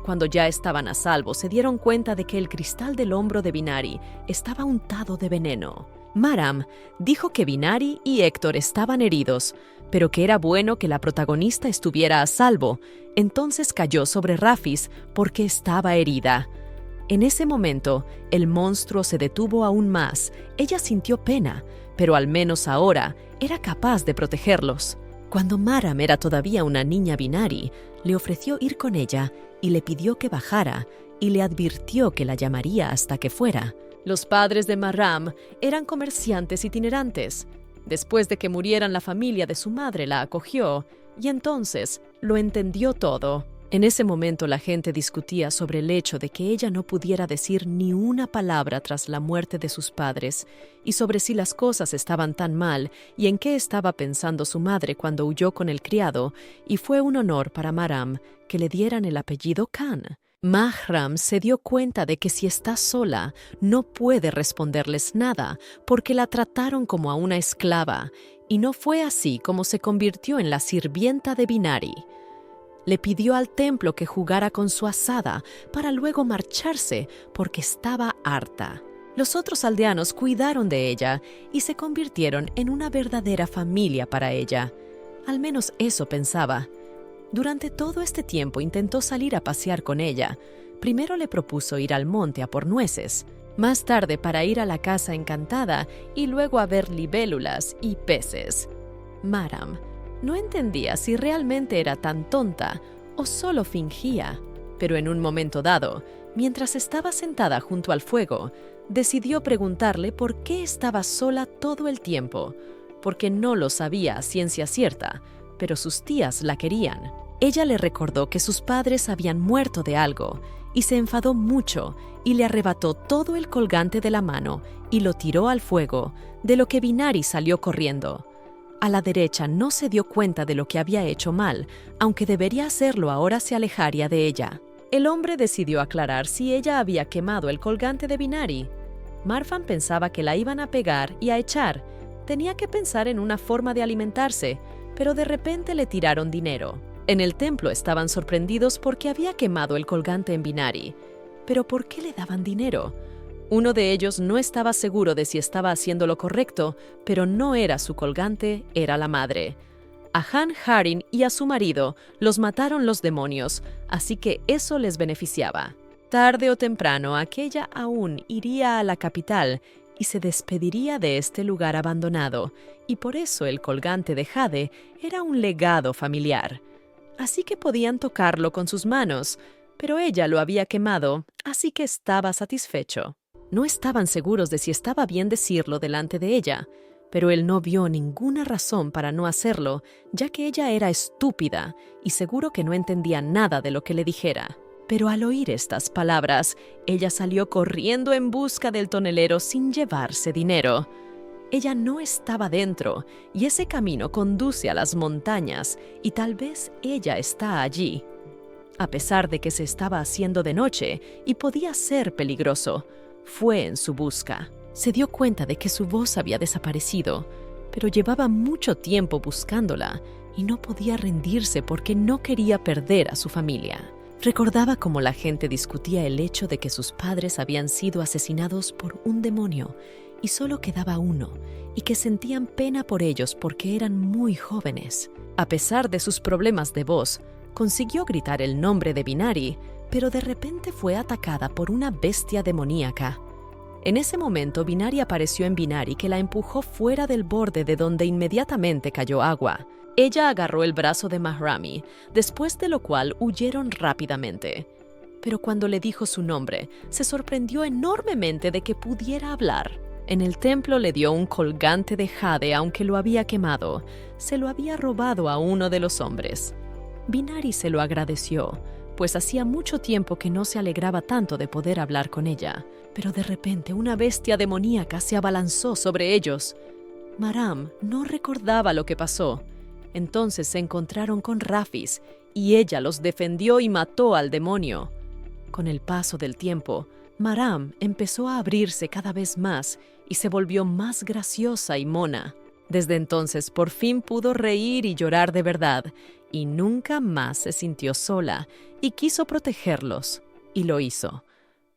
Cuando ya estaban a salvo, se dieron cuenta de que el cristal del hombro de Binari estaba untado de veneno. Maram dijo que Binari y Héctor estaban heridos, pero que era bueno que la protagonista estuviera a salvo. Entonces cayó sobre Rafis porque estaba herida. En ese momento, el monstruo se detuvo aún más. Ella sintió pena, pero al menos ahora era capaz de protegerlos. Cuando Maram era todavía una niña Binari, le ofreció ir con ella y le pidió que bajara y le advirtió que la llamaría hasta que fuera. Los padres de Maram eran comerciantes itinerantes. Después de que murieran la familia de su madre la acogió y entonces lo entendió todo. En ese momento la gente discutía sobre el hecho de que ella no pudiera decir ni una palabra tras la muerte de sus padres y sobre si las cosas estaban tan mal y en qué estaba pensando su madre cuando huyó con el criado, y fue un honor para Maram que le dieran el apellido Khan. Mahram se dio cuenta de que si está sola, no puede responderles nada porque la trataron como a una esclava, y no fue así como se convirtió en la sirvienta de Binari. Le pidió al templo que jugara con su azada para luego marcharse porque estaba harta. Los otros aldeanos cuidaron de ella y se convirtieron en una verdadera familia para ella. Al menos eso pensaba. Durante todo este tiempo intentó salir a pasear con ella. Primero le propuso ir al monte a por nueces, más tarde para ir a la casa encantada y luego a ver libélulas y peces. Maram no entendía si realmente era tan tonta o solo fingía, pero en un momento dado, mientras estaba sentada junto al fuego, decidió preguntarle por qué estaba sola todo el tiempo, porque no lo sabía a ciencia cierta, pero sus tías la querían. Ella le recordó que sus padres habían muerto de algo y se enfadó mucho y le arrebató todo el colgante de la mano y lo tiró al fuego, de lo que Binari salió corriendo. A la derecha no se dio cuenta de lo que había hecho mal, aunque debería hacerlo ahora se alejaría de ella. El hombre decidió aclarar si ella había quemado el colgante de Binari. Marfan pensaba que la iban a pegar y a echar. Tenía que pensar en una forma de alimentarse, pero de repente le tiraron dinero. En el templo estaban sorprendidos porque había quemado el colgante en Binari. ¿Pero por qué le daban dinero? Uno de ellos no estaba seguro de si estaba haciendo lo correcto, pero no era su colgante, era la madre. A Han Harin y a su marido los mataron los demonios, así que eso les beneficiaba. Tarde o temprano, aquella aún iría a la capital y se despediría de este lugar abandonado, y por eso el colgante de jade era un legado familiar. Así que podían tocarlo con sus manos, pero ella lo había quemado, así que estaba satisfecho. No estaban seguros de si estaba bien decirlo delante de ella, pero él no vio ninguna razón para no hacerlo, ya que ella era estúpida y seguro que no entendía nada de lo que le dijera. Pero al oír estas palabras, ella salió corriendo en busca del tonelero sin llevarse dinero. Ella no estaba dentro, y ese camino conduce a las montañas, y tal vez ella está allí. A pesar de que se estaba haciendo de noche y podía ser peligroso, fue en su busca. Se dio cuenta de que su voz había desaparecido, pero llevaba mucho tiempo buscándola y no podía rendirse porque no quería perder a su familia. Recordaba cómo la gente discutía el hecho de que sus padres habían sido asesinados por un demonio y solo quedaba uno, y que sentían pena por ellos porque eran muy jóvenes. A pesar de sus problemas de voz, consiguió gritar el nombre de Binari, pero de repente fue atacada por una bestia demoníaca. En ese momento, Binari apareció en Binari, que la empujó fuera del borde de donde inmediatamente cayó agua. Ella agarró el brazo de Mahrami, después de lo cual huyeron rápidamente. Pero cuando le dijo su nombre, se sorprendió enormemente de que pudiera hablar. En el templo le dio un colgante de jade, aunque lo había quemado. Se lo había robado a uno de los hombres. Binari se lo agradeció, pues hacía mucho tiempo que no se alegraba tanto de poder hablar con ella. Pero de repente una bestia demoníaca se abalanzó sobre ellos. Maram no recordaba lo que pasó. Entonces se encontraron con Rafis y ella los defendió y mató al demonio. Con el paso del tiempo, Maram empezó a abrirse cada vez más y se volvió más graciosa y mona. Desde entonces por fin pudo reír y llorar de verdad, y nunca más se sintió sola y quiso protegerlos, y lo hizo.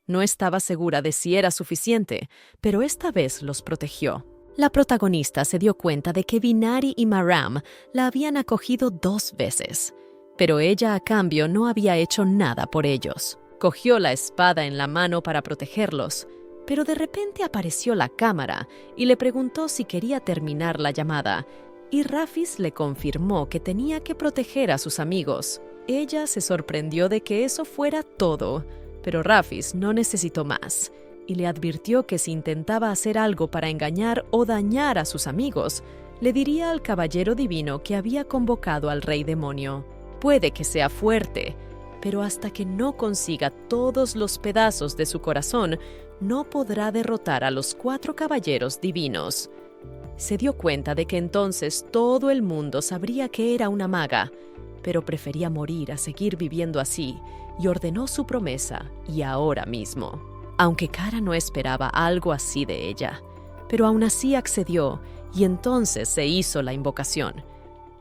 No estaba segura de si era suficiente, pero esta vez los protegió. La protagonista se dio cuenta de que Binari y Maram la habían acogido 2 veces, pero ella a cambio no había hecho nada por ellos. Cogió la espada en la mano para protegerlos, pero de repente apareció la cámara y le preguntó si quería terminar la llamada, y Rafis le confirmó que tenía que proteger a sus amigos. Ella se sorprendió de que eso fuera todo, pero Rafis no necesitó más, y le advirtió que si intentaba hacer algo para engañar o dañar a sus amigos, le diría al caballero divino que había convocado al rey demonio. Puede que sea fuerte, pero hasta que no consiga todos los pedazos de su corazón, no podrá derrotar a los 4 caballeros divinos. Se dio cuenta de que entonces todo el mundo sabría que era una maga, pero prefería morir a seguir viviendo así, y ordenó su promesa, y ahora mismo. Aunque Kara no esperaba algo así de ella, pero aún así accedió, y entonces se hizo la invocación.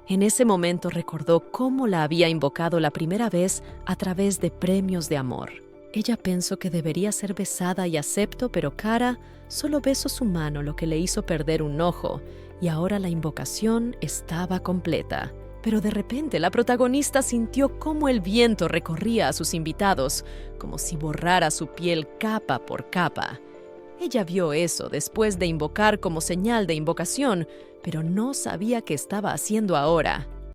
En ese momento recordó cómo la había invocado la primera vez a través de premios de amor. Ella pensó que debería ser besada y aceptó, pero Kara solo besó su mano, lo que le hizo perder un ojo, y ahora la invocación estaba completa. Pero de repente la protagonista sintió cómo el viento recorría a sus invitados, como si borrara su piel capa por capa. Ella vio eso después de invocar como señal de invocación, pero no sabía qué estaba haciendo ahora.